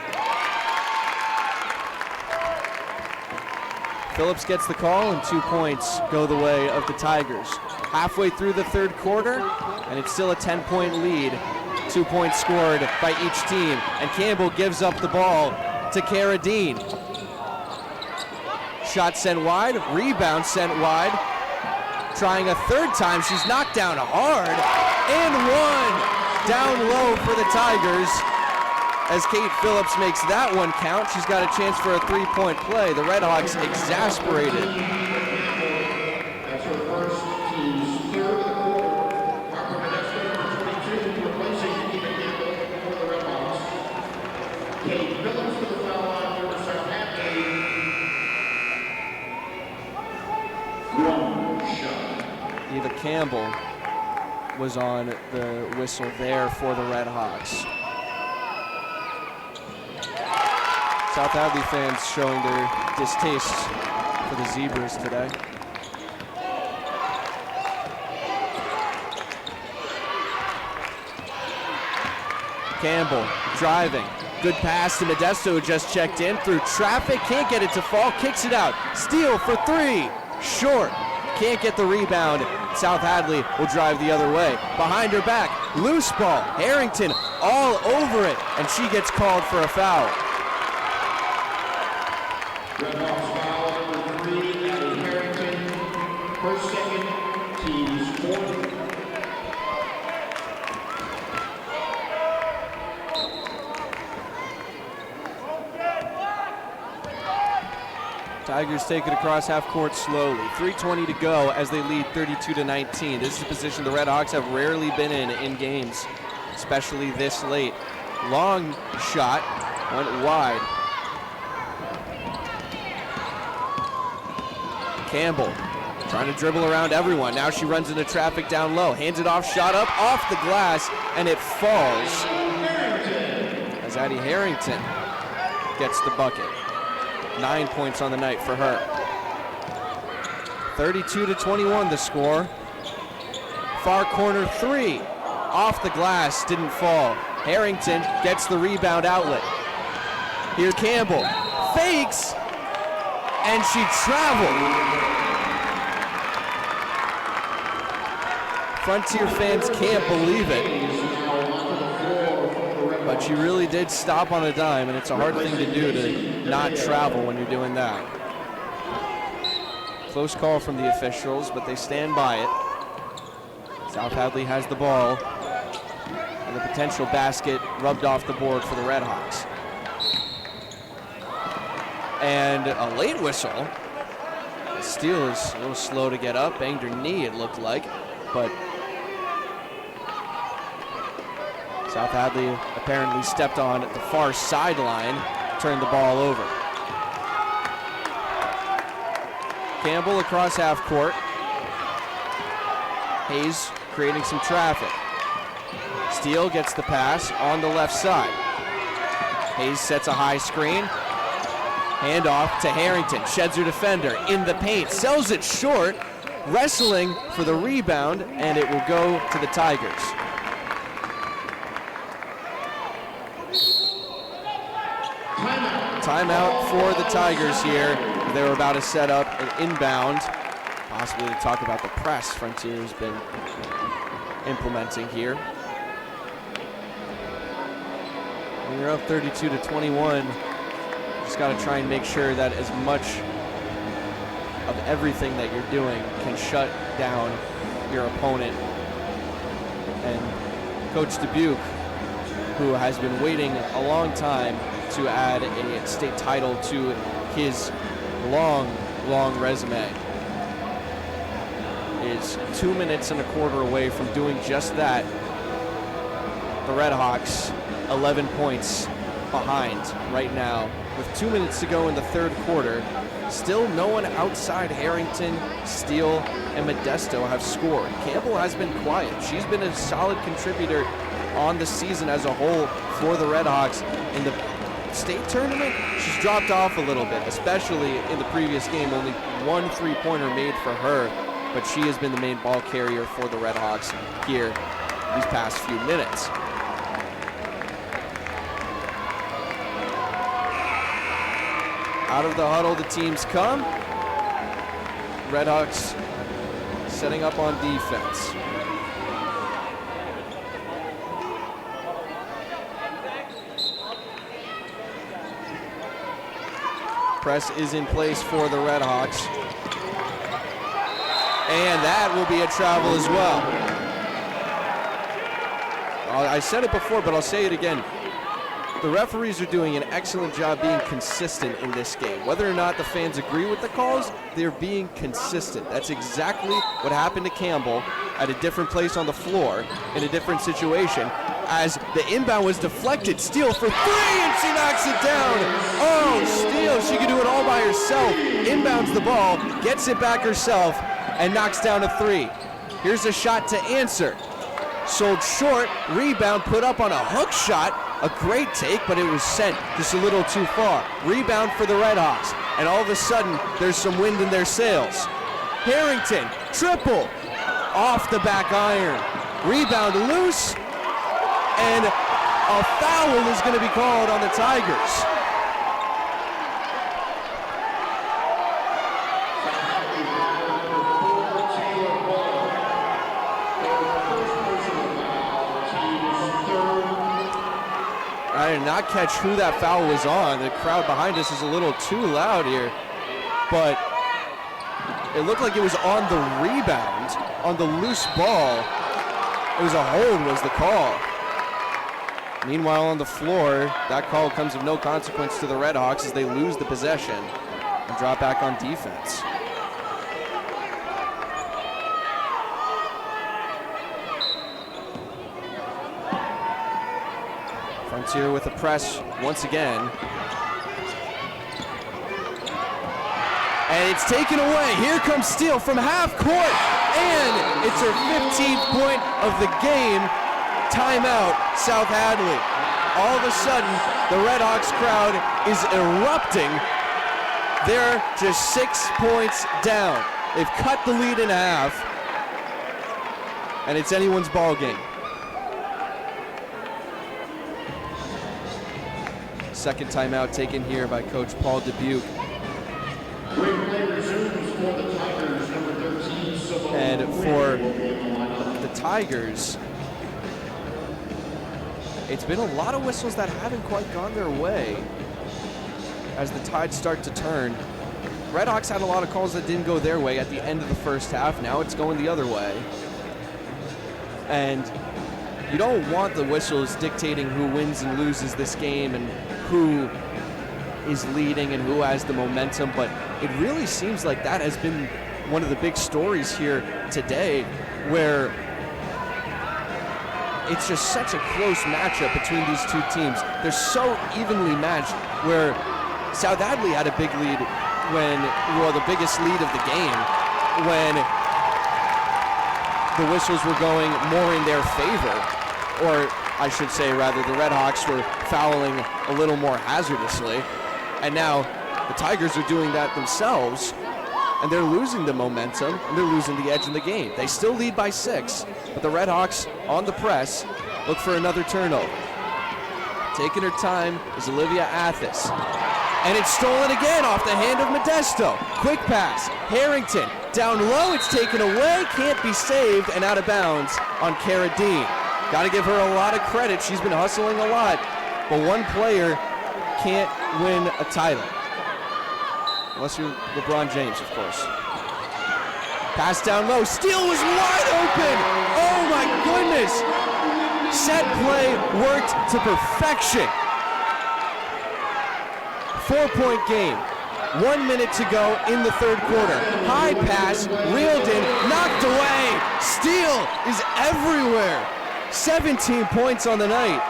Phillips gets the call, and 2 points go the way of the Tigers. Halfway through the third quarter, and it's still a 10-point lead. 2 points scored by each team, and Campbell gives up the ball to Cara Dean. Shot sent wide, rebound sent wide. Trying a third time, she's knocked down hard, and one down low for the Tigers. As Kate Phillips makes that one count, she's got a chance for a 3-point play. The Red Hawks exasperated. That's her first, team's third of the quarter. Harper Modesto, number 22, replacing Eva Campbell for the Red Hawks. Kate Phillips to the foul line for South Hadley. 1 shot. Eva Campbell was on the whistle there for the Red Hawks. South Hadley fans showing their distaste for the Zebras today. Campbell driving. Good pass to Modesto, who just checked in through traffic. Can't get it to fall. Kicks it out. Steal for 3. Short. Can't get the rebound. South Hadley will drive the other way. Behind her back. Loose ball. Harrington all over it. And she gets called for a foul. Red Hawks foul number 3, Addie Harrington. Her second, team's fourth. Tigers take it across half court slowly. 3:20 to go as they lead 32-19. This is a position the Red Hawks have rarely been in games, especially this late. Long shot went wide. Campbell trying to dribble around everyone. Now she runs into traffic down low. Hands it off, shot up, off the glass, and it falls. As Addie Harrington gets the bucket. 9 points on the night for her. 32-21 the score. Far corner 3. Off the glass, didn't fall. Harrington gets the rebound outlet. Here Campbell fakes, and she traveled. Frontier fans can't believe it, but she really did stop on a dime, and it's a hard thing to do to not travel when you're doing that. Close call from the officials, but they stand by it. South Hadley has the ball, and the potential basket rubbed off the board for the Red Hawks. And a late whistle. Steele is a little slow to get up, banged her knee it looked like, but South Hadley apparently stepped on the far sideline, turned the ball over. Campbell across half court. Hayes creating some traffic. Steele gets the pass on the left side. Hayes sets a high screen. Handoff to Harrington, sheds her defender in the paint, sells it short, wrestling for the rebound, and it will go to the Tigers. Timeout for the Tigers here. They were about to set up an inbound, possibly to talk about the press Frontier has been implementing here. When you're up 32-21, just got to try and make sure that as much of everything that you're doing can shut down your opponent. And Coach Dubuque, who has been waiting a long time to add a state title to his long resume, is 2 minutes and a quarter away from doing just that. The Redhawks 11 points behind right now with 2 minutes to go in the third quarter. Still no one outside Harrington, Steele, and Modesto have scored. Campbell has been quiet. She's been a solid contributor on the season as a whole for the Redhawks. In the state tournament, she's dropped off a little bit, especially in the previous game. Only one three-pointer made for her, but she has been the main ball carrier for the Redhawks here these past few minutes. Out of the huddle, the teams come. Redhawks setting up on defense. Press is in place for the Redhawks. And that will be a travel as well. I said it before, but I'll say it again. The referees are doing an excellent job being consistent in this game. Whether or not the fans agree with the calls, they're being consistent. That's exactly what happened to Campbell at a different place on the floor in a different situation. As the inbound was deflected, Steele for three, and she knocks it down. Oh, Steele, she can do it all by herself. Inbounds the ball, gets it back herself, and knocks down a three. Here's a shot to answer. Sold short, rebound put up on a hook shot. A great take, but it was sent just a little too far. Rebound for the Redhawks, and all of a sudden, there's some wind in their sails. Harrington, triple, off the back iron. Rebound loose, and a foul is going to be called on the Tigers. I did not catch who that foul was on. The crowd behind us is a little too loud here, but it looked like it was on the rebound, on the loose ball. It was a hold was the call. Meanwhile, on the floor, that call comes of no consequence to the Redhawks as they lose the possession and drop back on defense. Frontier with a press once again. And it's taken away. Here comes Steele from half court. And it's her 15th point of the game. Timeout, South Hadley. All of a sudden, the Redhawks crowd is erupting. They're just 6 points down. They've cut the lead in half. And it's anyone's ball game. Second timeout taken here by Coach Paul Dubuque. And for the Tigers, it's been a lot of whistles that haven't quite gone their way as the tides start to turn. Redhawks had a lot of calls that didn't go their way at the end of the first half. Now it's going the other way. And you don't want the whistles dictating who wins and loses this game and who is leading and who has the momentum, but it really seems like that has been one of the big stories here today, where it's just such a close matchup between these two teams. They're so evenly matched, where South Hadley had a big lead the biggest lead of the game, when the whistles were going more in their favor, or I should say rather, the Redhawks were fouling a little more hazardously, and now the Tigers are doing that themselves, and they're losing the momentum, and they're losing the edge in the game. They still lead by 6, but the Redhawks on the press look for another turnover. Taking her time is Olivia Athis. And it's stolen again off the hand of Modesto. Quick pass, Harrington, down low, it's taken away, can't be saved, and out of bounds on Cara Dean. Got to give her a lot of credit, she's been hustling a lot, but one player can't win a title. Unless you're LeBron James, of course. Pass down low, Steele was wide open! Oh my goodness! Set play worked to perfection. 4-point game. 1 minute to go in the third quarter. High pass, reeled in, knocked away. Steele is everywhere. 17 points on the night.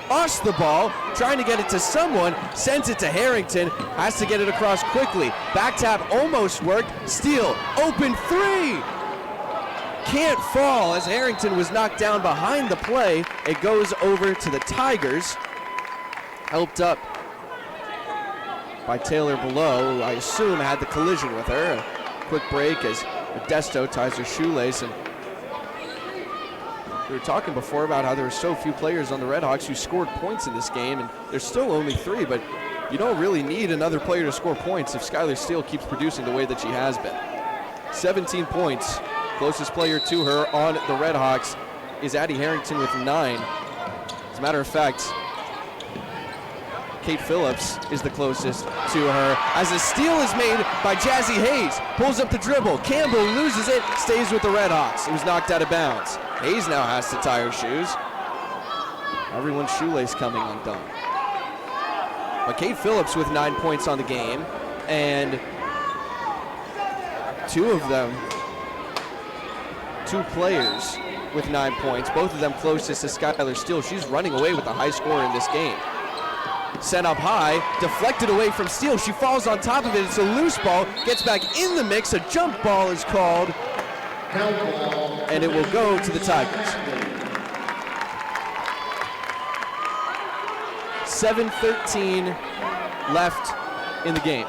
Lost the ball, trying to get it to someone, sends it to Harrington, has to get it across quickly. Back tap almost worked. Steele, open 3! Can't fall as Harrington was knocked down behind the play. It goes over to the Tigers. Helped up by Taylor Below, who I assume had the collision with her. A quick break as Modesto ties her shoelace. And we were talking before about how there were so few players on the Redhawks who scored points in this game, and there's still only 3, but you don't really need another player to score points if Skylar Steele keeps producing the way that she has been. 17 points. Closest player to her on the Redhawks is Addie Harrington with 9. As a matter of fact, Kate Phillips is the closest to her as a steal is made by Jazzy Hayes. Pulls up the dribble. Campbell loses it, stays with the Redhawks. It was knocked out of bounds. Hayes now has to tie her shoes. Everyone's shoelace coming undone. But Kate Phillips with 9 points on the game, and 2 players with 9 points, both of them closest to Skylar Steele. She's running away with the high score in this game. Sent up high, deflected away from Steele. She falls on top of it. It's a loose ball, gets back in the mix. A jump ball is called, and it will go to the Tigers. 7:13 left in the game.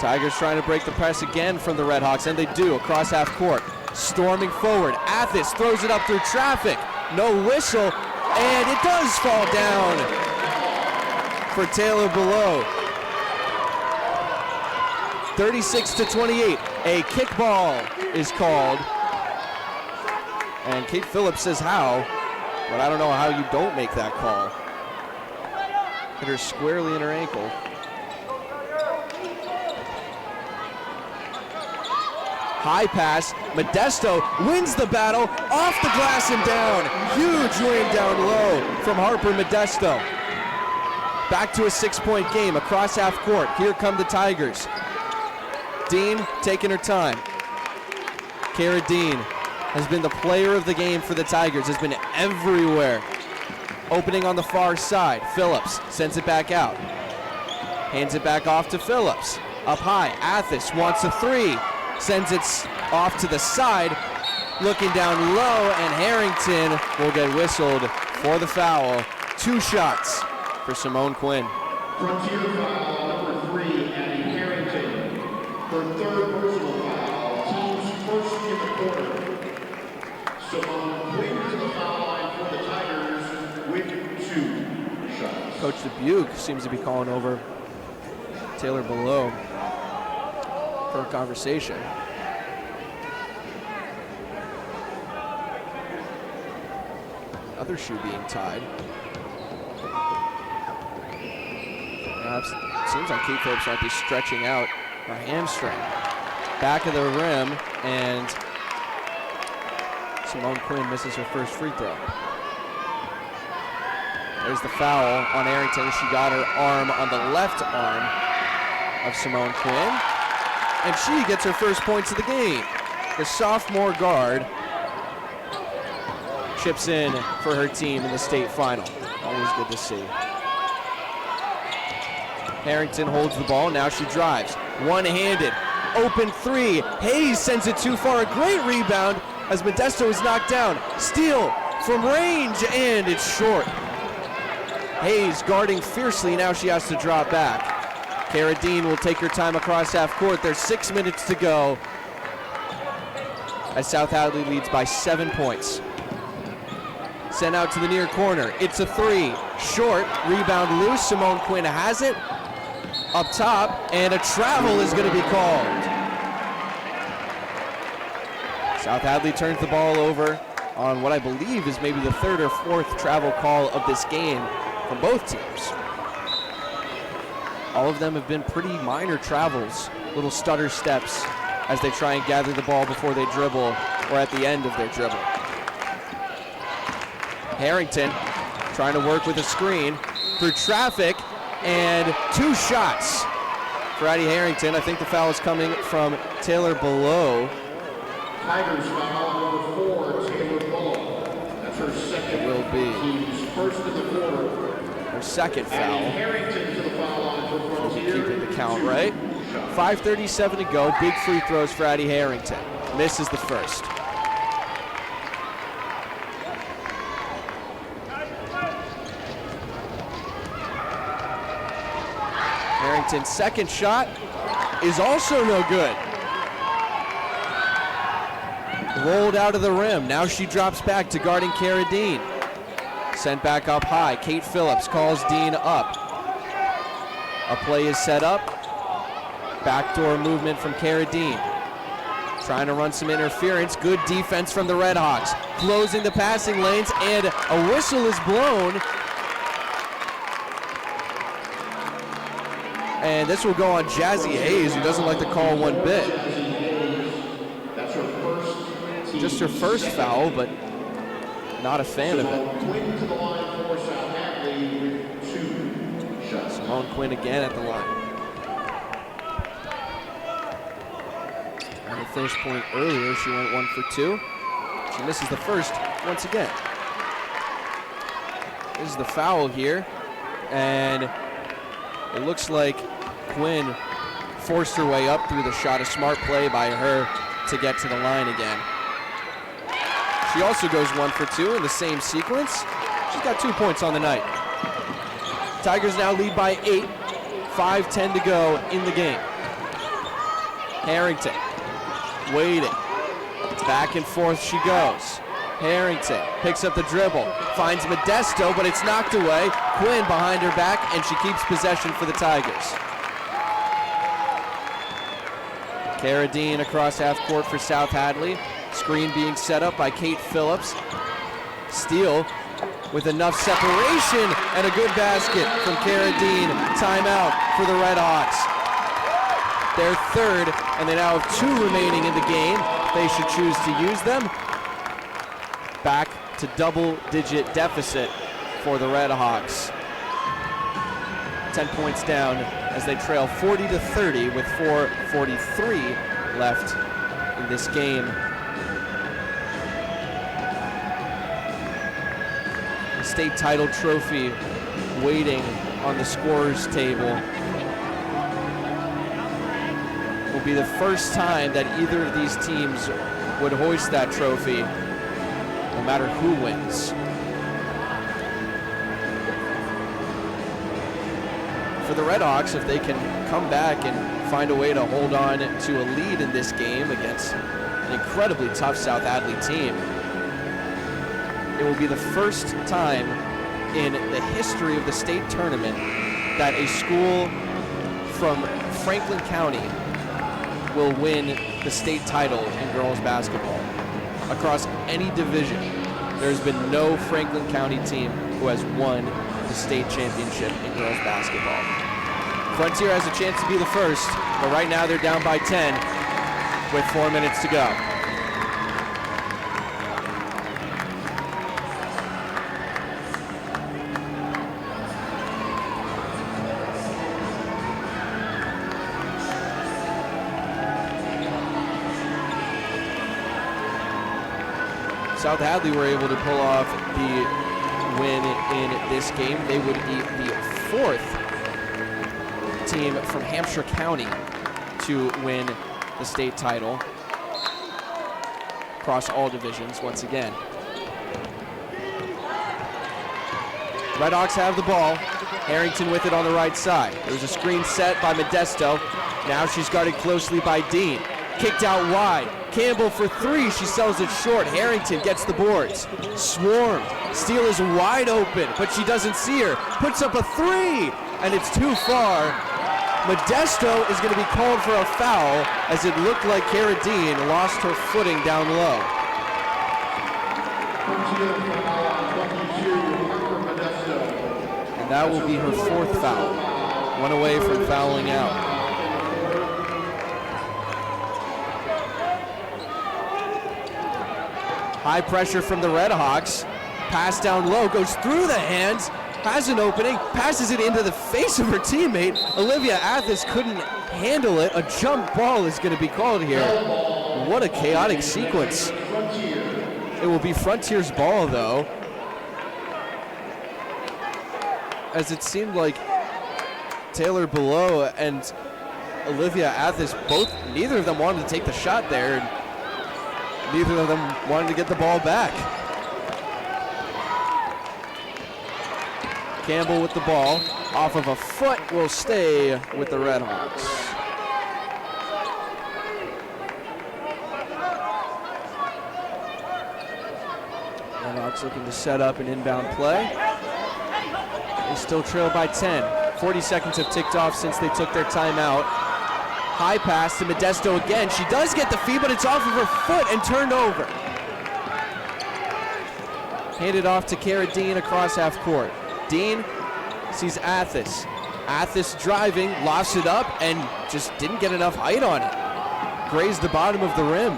Tigers trying to break the press again from the Redhawks, and they do across half court. Storming forward, Athis throws it up through traffic. No whistle, and it does fall down for Taylor Below. 36-28, a kickball is called. And Kate Phillips says how, but I don't know how you don't make that call. Hit her squarely in her ankle. High pass, Modesto wins the battle, off the glass and down. Huge win down low from Harper Modesto. Back to a 6-point game across half court. Here come the Tigers. Dean taking her time. Cara Dean has been the player of the game for the Tigers, has been everywhere. Opening on the far side. Phillips sends it back out. Hands it back off to Phillips. Up high, Athos wants a three. Sends it off to the side. Looking down low, and Harrington will get whistled for the foul. 2 shots for Simone Quinn. Frontier foul number 3, Abby Harrington. Her 3rd personal foul, team's first in the quarter. Simone Quinn to the foul line for the Tigers with 2 shots. Coach Dubuque seems to be calling over Taylor Below for a conversation. Other shoe being tied. Seems like Kate Phillips might be stretching out her hamstring. Back of the rim, and Simone Quinn misses her first free throw. There's the foul on Harrington. She got her arm on the left arm of Simone Quinn, and she gets her first points of the game. The sophomore guard chips in for her team in the state final. Always good to see. Harrington holds the ball, now she drives. One-handed, open three. Hayes sends it too far, a great rebound as Modesto is knocked down. Steal from range, and it's short. Hayes guarding fiercely, now she has to drop back. Carradine will take her time across half court. There's 6 minutes to go as South Hadley leads by 7 points. Sent out to the near corner. It's a three. Short. Rebound loose. Simone Quinn has it. Up top. And a travel is going to be called. South Hadley turns the ball over on what I believe is maybe the 3rd or 4th travel call of this game from both teams. All of them have been pretty minor travels, little stutter steps as they try and gather the ball before they dribble or at the end of their dribble. Harrington trying to work with a screen through traffic, and 2 shots for Addie Harrington. I think the foul is coming from Taylor Below. Tigers foul number 4, Taylor Below. That's her second. It will be. Team's first in the quarter. Her second foul. Addie Harrington to the foul line for Frontier. Keeping the count right. 5:37 to go. Big free throws for Addie Harrington. Misses the first. Harrington's second shot is also no good. Rolled out of the rim. Now she drops back to guarding Carradine. Sent back up high. Kate Phillips calls Dean up. A play is set up. Backdoor movement from Carradine. Trying to run some interference. Good defense from the Redhawks. Closing the passing lanes, and a whistle is blown. And this will go on Jazzy Hayes, who doesn't like the call one bit. That's her first. Just her first foul, but not a fan of it. Quinn to the line for South Hadley with 2 shots. Simone Quinn again at the line. On her first point earlier, she went 1 for 2. She misses the first once again. This is the foul here, and it looks like Quinn forced her way up through the shot. A smart play by her to get to the line again. She also goes 1 for 2 in the same sequence. She's got 2 points on the night. Tigers now lead by 8. 5:10 to go in the game. Harrington waiting. Back and forth she goes. Harrington picks up the dribble, finds Modesto, but it's knocked away. Quinn behind her back, and she keeps possession for the Tigers. Carradine across half court for South Hadley. Screen being set up by Kate Phillips. Steele with enough separation, and a good basket from Carradine. Timeout for the Redhawks. Their 3rd, and they now have 2 remaining in the game. They should choose to use them. Back to double-digit deficit for the Redhawks. 10 points down as they trail 40-30 with 4:43 left in this game. The state title trophy waiting on the scorer's table. Will be the first time that either of these teams would hoist that trophy, no matter who wins. For the Redhawks, if they can come back and find a way to hold on to a lead in this game against an incredibly tough South Hadley team, it will be the first time in the history of the state tournament that a school from Franklin County will win the state title in girls basketball. Across any division, there's been no Franklin County team who has won the state championship in girls basketball. Frontier has a chance to be the first, but right now they're down by 10 with 4 minutes to go. South Hadley were able to pull off the win in this game. They would be the fourth team from Hampshire County to win the state title across all divisions once again. Redhawks have the ball. Harrington with it on the right side. There's a screen set by Modesto. Now she's guarded closely by Dean. Kicked out wide. Campbell for three. She sells it short. Harrington gets the boards. Swarmed. Steele is wide open, but she doesn't see her. Puts up a three, and it's too far. Modesto is going to be called for a foul, as it looked like Cara Dean lost her footing down low. And that will be her fourth foul. One away from fouling out. High pressure from the Redhawks. Pass down low, goes through the hands, has an opening, passes it into the face of her teammate. Olivia Athis couldn't handle it. A jump ball is going to be called here. What a chaotic sequence. It will be Frontier's ball, though, as it seemed like Taylor Below and Olivia Athis neither of them wanted to take the shot there. Neither of them wanted to get the ball back. Campbell with the ball, off of a foot, will stay with the Redhawks. Redhawks looking to set up an inbound play. They still trail by 10. 40 seconds have ticked off since they took their timeout. High pass to Modesto again. She does get the feed, but it's off of her foot and turned over. Handed off to Cara Dean across half court. Dean sees Athis. Athis driving, lofts it up, and just didn't get enough height on it. Grazed the bottom of the rim.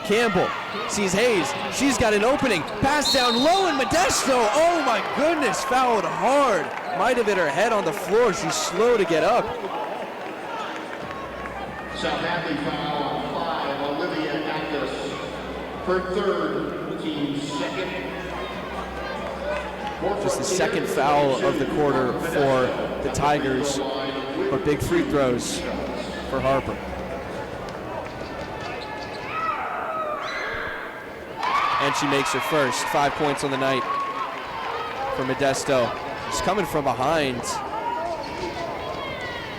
Campbell sees Hayes. She's got an opening. Pass down low, and Modesto, oh my goodness, fouled hard. Might have hit her head on the floor. She's slow to get up. South Hadley foul on 5, Olivia Athis. Her third, team second. Just the second foul of the quarter for the Tigers, but big free throws for Harper. And she makes her first. 5 points on the night for Modesto. She's coming from behind.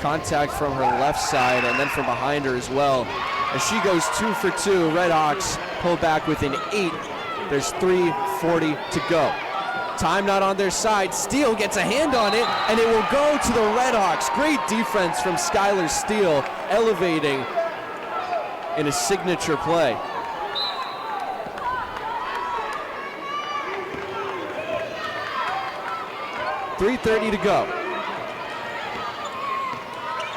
Contact from her left side and then from behind her as well. As she goes 2 for 2, Redhawks pull back within 8. There's 3:40 to go. Time not on their side. Steele gets a hand on it, and it will go to the Redhawks. Great defense from Skylar Steele, elevating in a signature play. .330 to go.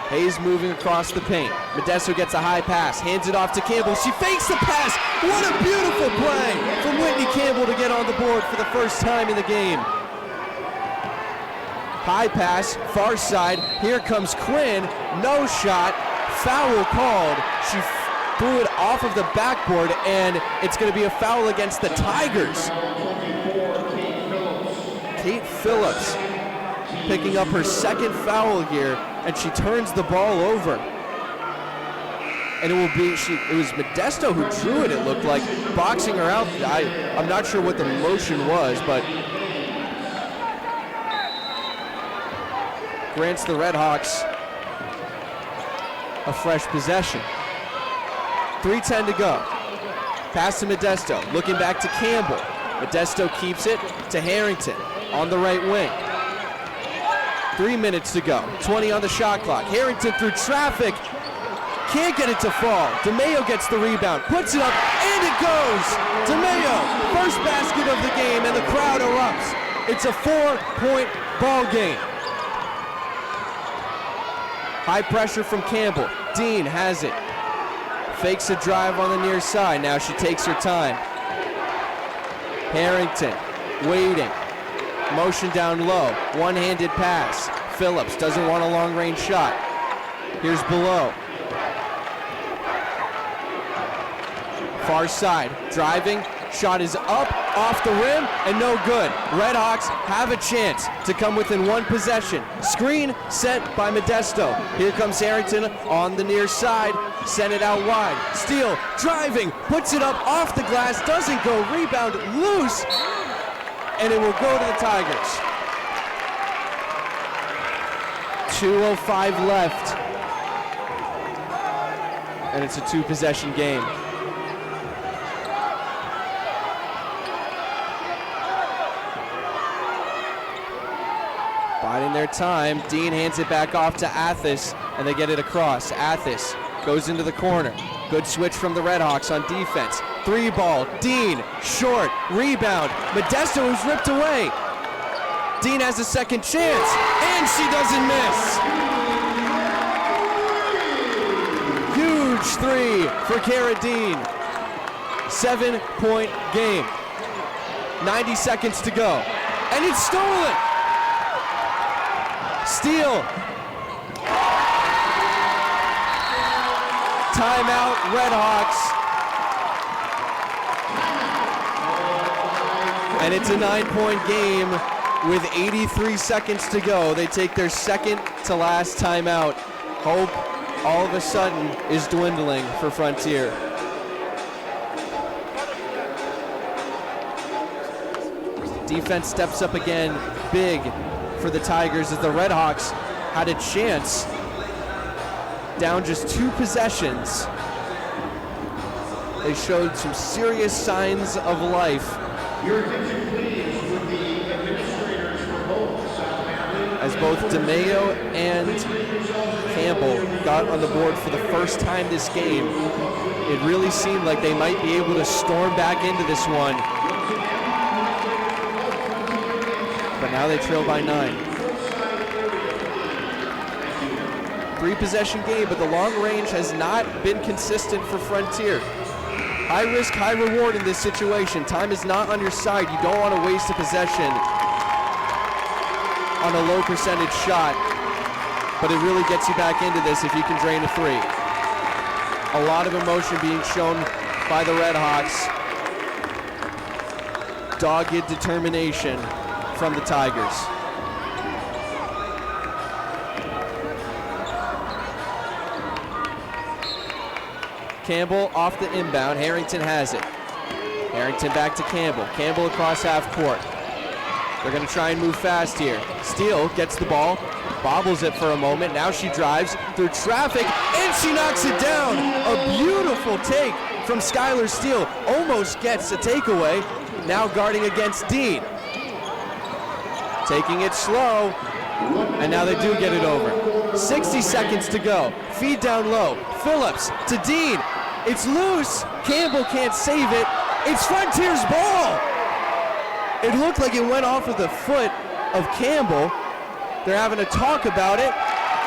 Hayes moving across the paint. Modesto gets a high pass, hands it off to Campbell. She fakes the pass. What a beautiful play from Whitney Campbell to get on the board for the first time in the game. High pass, far side. Here comes Quinn. No shot. Foul called. She threw it off of the backboard, and it's going to be a foul against the Tigers. Kate Phillips picking up her second foul here, and she turns the ball over. And it was Modesto who drew it, it looked like, boxing her out. I'm not sure what the motion was, but grants the Redhawks a fresh possession. 3:10 to go. Pass to Modesto, looking back to Campbell. Modesto keeps it to Harrington on the right wing. 3 minutes to go, 20 on the shot clock. Harrington through traffic, can't get it to fall. DeMayo gets the rebound, puts it up, and it goes! DeMayo, first basket of the game, and the crowd erupts. It's a 4-point ball game. High pressure from Campbell. Dean has it. Fakes a drive on the near side. Now she takes her time. Harrington waiting. Motion down low. One-handed pass. Phillips doesn't want a long-range shot. Here's below. Far side. Driving. Shot is up, off the rim, and no good. Redhawks have a chance to come within one possession. Screen set by Modesto. Here comes Harrington on the near side. Send it out wide. Steele driving, puts it up off the glass, doesn't go. Rebound loose, and it will go to the Tigers. 2:05 left, and it's a two-possession game. Biding their time, Dean hands it back off to Athis, and they get it across. Athis goes into the corner. Good switch from the Redhawks on defense. Three ball, Dean, short, rebound. Modesto is ripped away. Dean has a second chance, and she doesn't miss. Huge three for Cara Dean. 7-point game. 90 seconds to go, and it's stolen. Steele. Timeout, Redhawks. And it's a 9-point game with 83 seconds to go. They take their second to last timeout. Hope all of a sudden is dwindling for Frontier. Defense steps up again, big for the Tigers, as the Redhawks had a chance down just 2 possessions. They showed some serious signs of life. Your attention please with the administrators for both Southampton. As both DeMayo and Campbell got on the board for the first time this game, it really seemed like they might be able to storm back into this one. But now they trail by 9. 3-possession game, but the long range has not been consistent for Frontier. High risk, high reward in this situation. Time is not on your side. You don't want to waste a possession on a low percentage shot, but it really gets you back into this if you can drain a 3. A lot of emotion being shown by the Redhawks. Dogged determination from the Tigers. Campbell off the inbound. Harrington has it. Harrington back to Campbell. Campbell across half court. They're going to try and move fast here. Steele gets the ball, bobbles it for a moment. Now she drives through traffic, and she knocks it down. A beautiful take from Skylar Steele. Almost gets a takeaway. Now guarding against Dean. Taking it slow, and now they do get it over. 60 seconds to go. Feed down low. Phillips to Dean. It's loose. Campbell can't save it. It's Frontier's ball. It looked like it went off of the foot of Campbell. They're having a talk about it,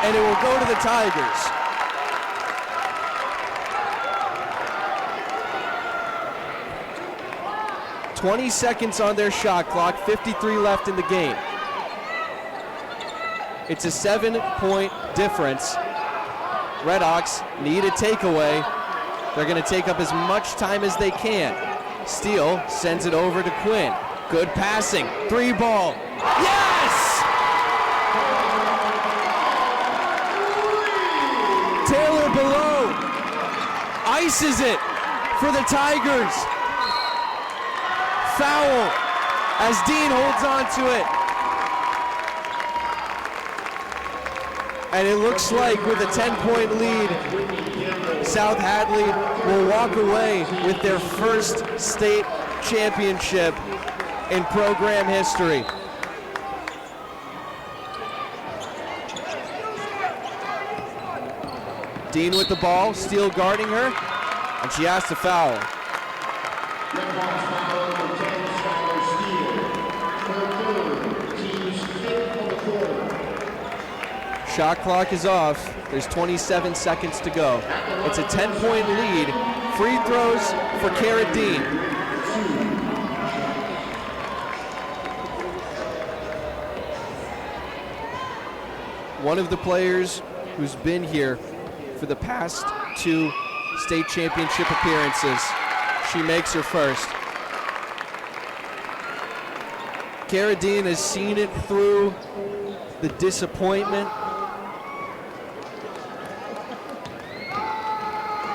and it will go to the Tigers. "20 seconds on their shot clock, 53 left in the game. It's a 7-point difference. Redhawks need a takeaway. They're going to take up as much time as they can. Steele sends it over to Quinn. Good passing. 3 ball. Yes! Taylor below ices it for the Tigers. Foul as Dean holds on to it. And it looks like with a 10-point lead, South Hadley will walk away with their first state championship in program history. Dean with the ball, Steele guarding her, and she has to foul. Shot clock is off. There's 27 seconds to go. It's a 10-point lead. Free throws for Cara Dean. One of the players who's been here for the past 2 state championship appearances. She makes her first. Cara Dean has seen it through the disappointment,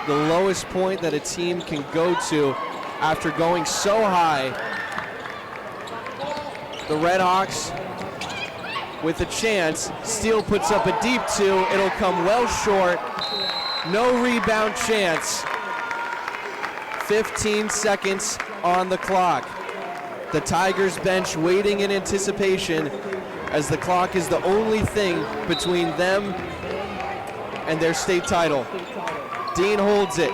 the lowest point that a team can go to after going so high. The Red Hawks with a chance. Steele puts up a deep 2. It'll come well short. No rebound chance. 15 seconds on the clock. The Tigers bench waiting in anticipation as the clock is the only thing between them and their state title. Dean holds it.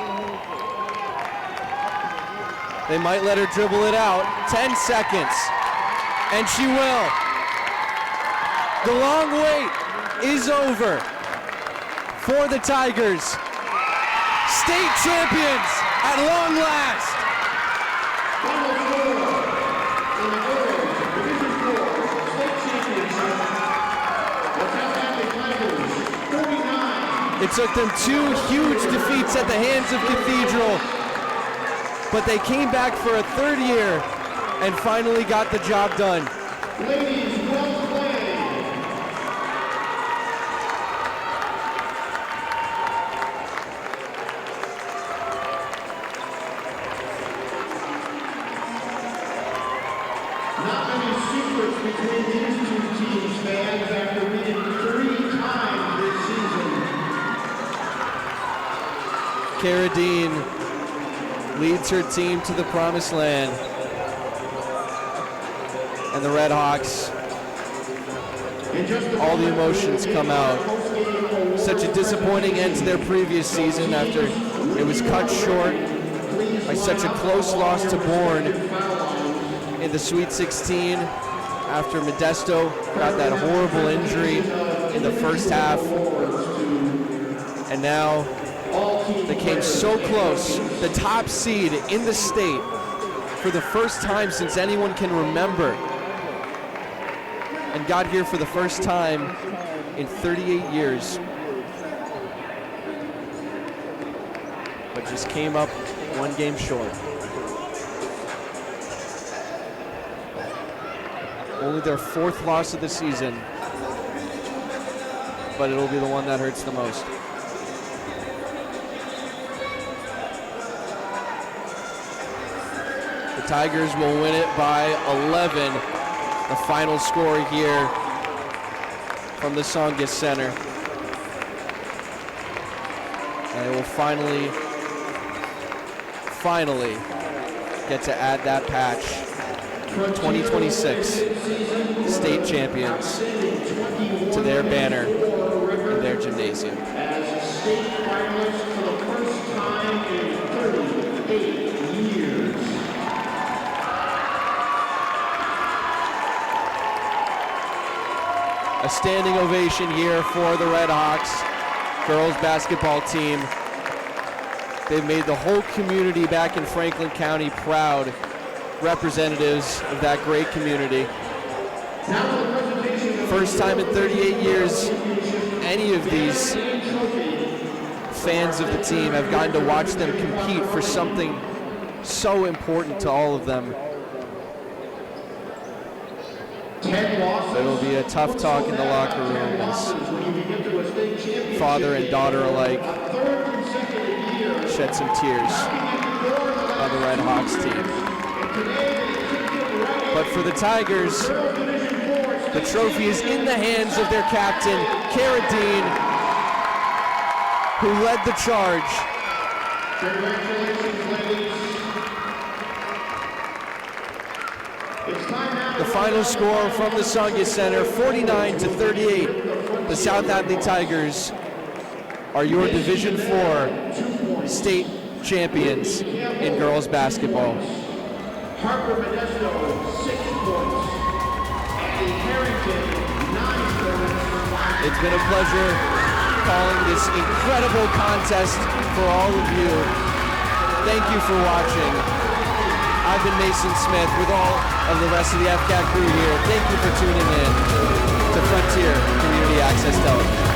They might let her dribble it out. 10 seconds, and she will. The long wait is over for the Tigers. State champions at long last. It took them 2 huge defeats at the hands of Cathedral, but they came back for a 3rd year and finally got the job done. Ladies, well played. Not many secrets between these 2 teams, fans, after meeting 3 times this season. Cara Dean leads her team to the promised land. And the Red Hawks, all the emotions come out. Such a disappointing end to their previous season after it was cut short by such a close loss to Bourne in the Sweet 16 after Modesto got that horrible injury in the first half. And now they came so close, the top seed in the state for the first time since anyone can remember, and got here for the first time in 38 years. But just came up 1 game short. Only their 4th loss of the season, but it'll be the one that hurts the most. The Tigers will win it by 11. The final score here from the Songus Center. And they will finally get to add that patch. 2026 state champions to their banner in their gymnasium. As state finalists for the first time in 38 years. A standing ovation here for the Red Hawks girls basketball team. They've made the whole community back in Franklin County proud, representatives of that great community. First time in 38 years any of these fans of the team have gotten to watch them compete for something so important to all of them. 10 losses. It'll be a tough talk in the locker room as father and daughter alike shed some tears on the Red Hawks team. But for the Tigers, the trophy is in the hands of their captain, Cara Dean, who led the charge. Congratulations, ladies. It's time now. The final score from the Songia Center, 49-38. The South Hadley Tigers are your Division IV state champions in girls basketball. Harper Modesto, 6 points. Andy Harrington, 9 points. It's been a pleasure calling this incredible contest for all of you. Thank you for watching. I've been Mason Smith with all of the rest of the FCAT crew here. Thank you for tuning in to Frontier Community Access Television.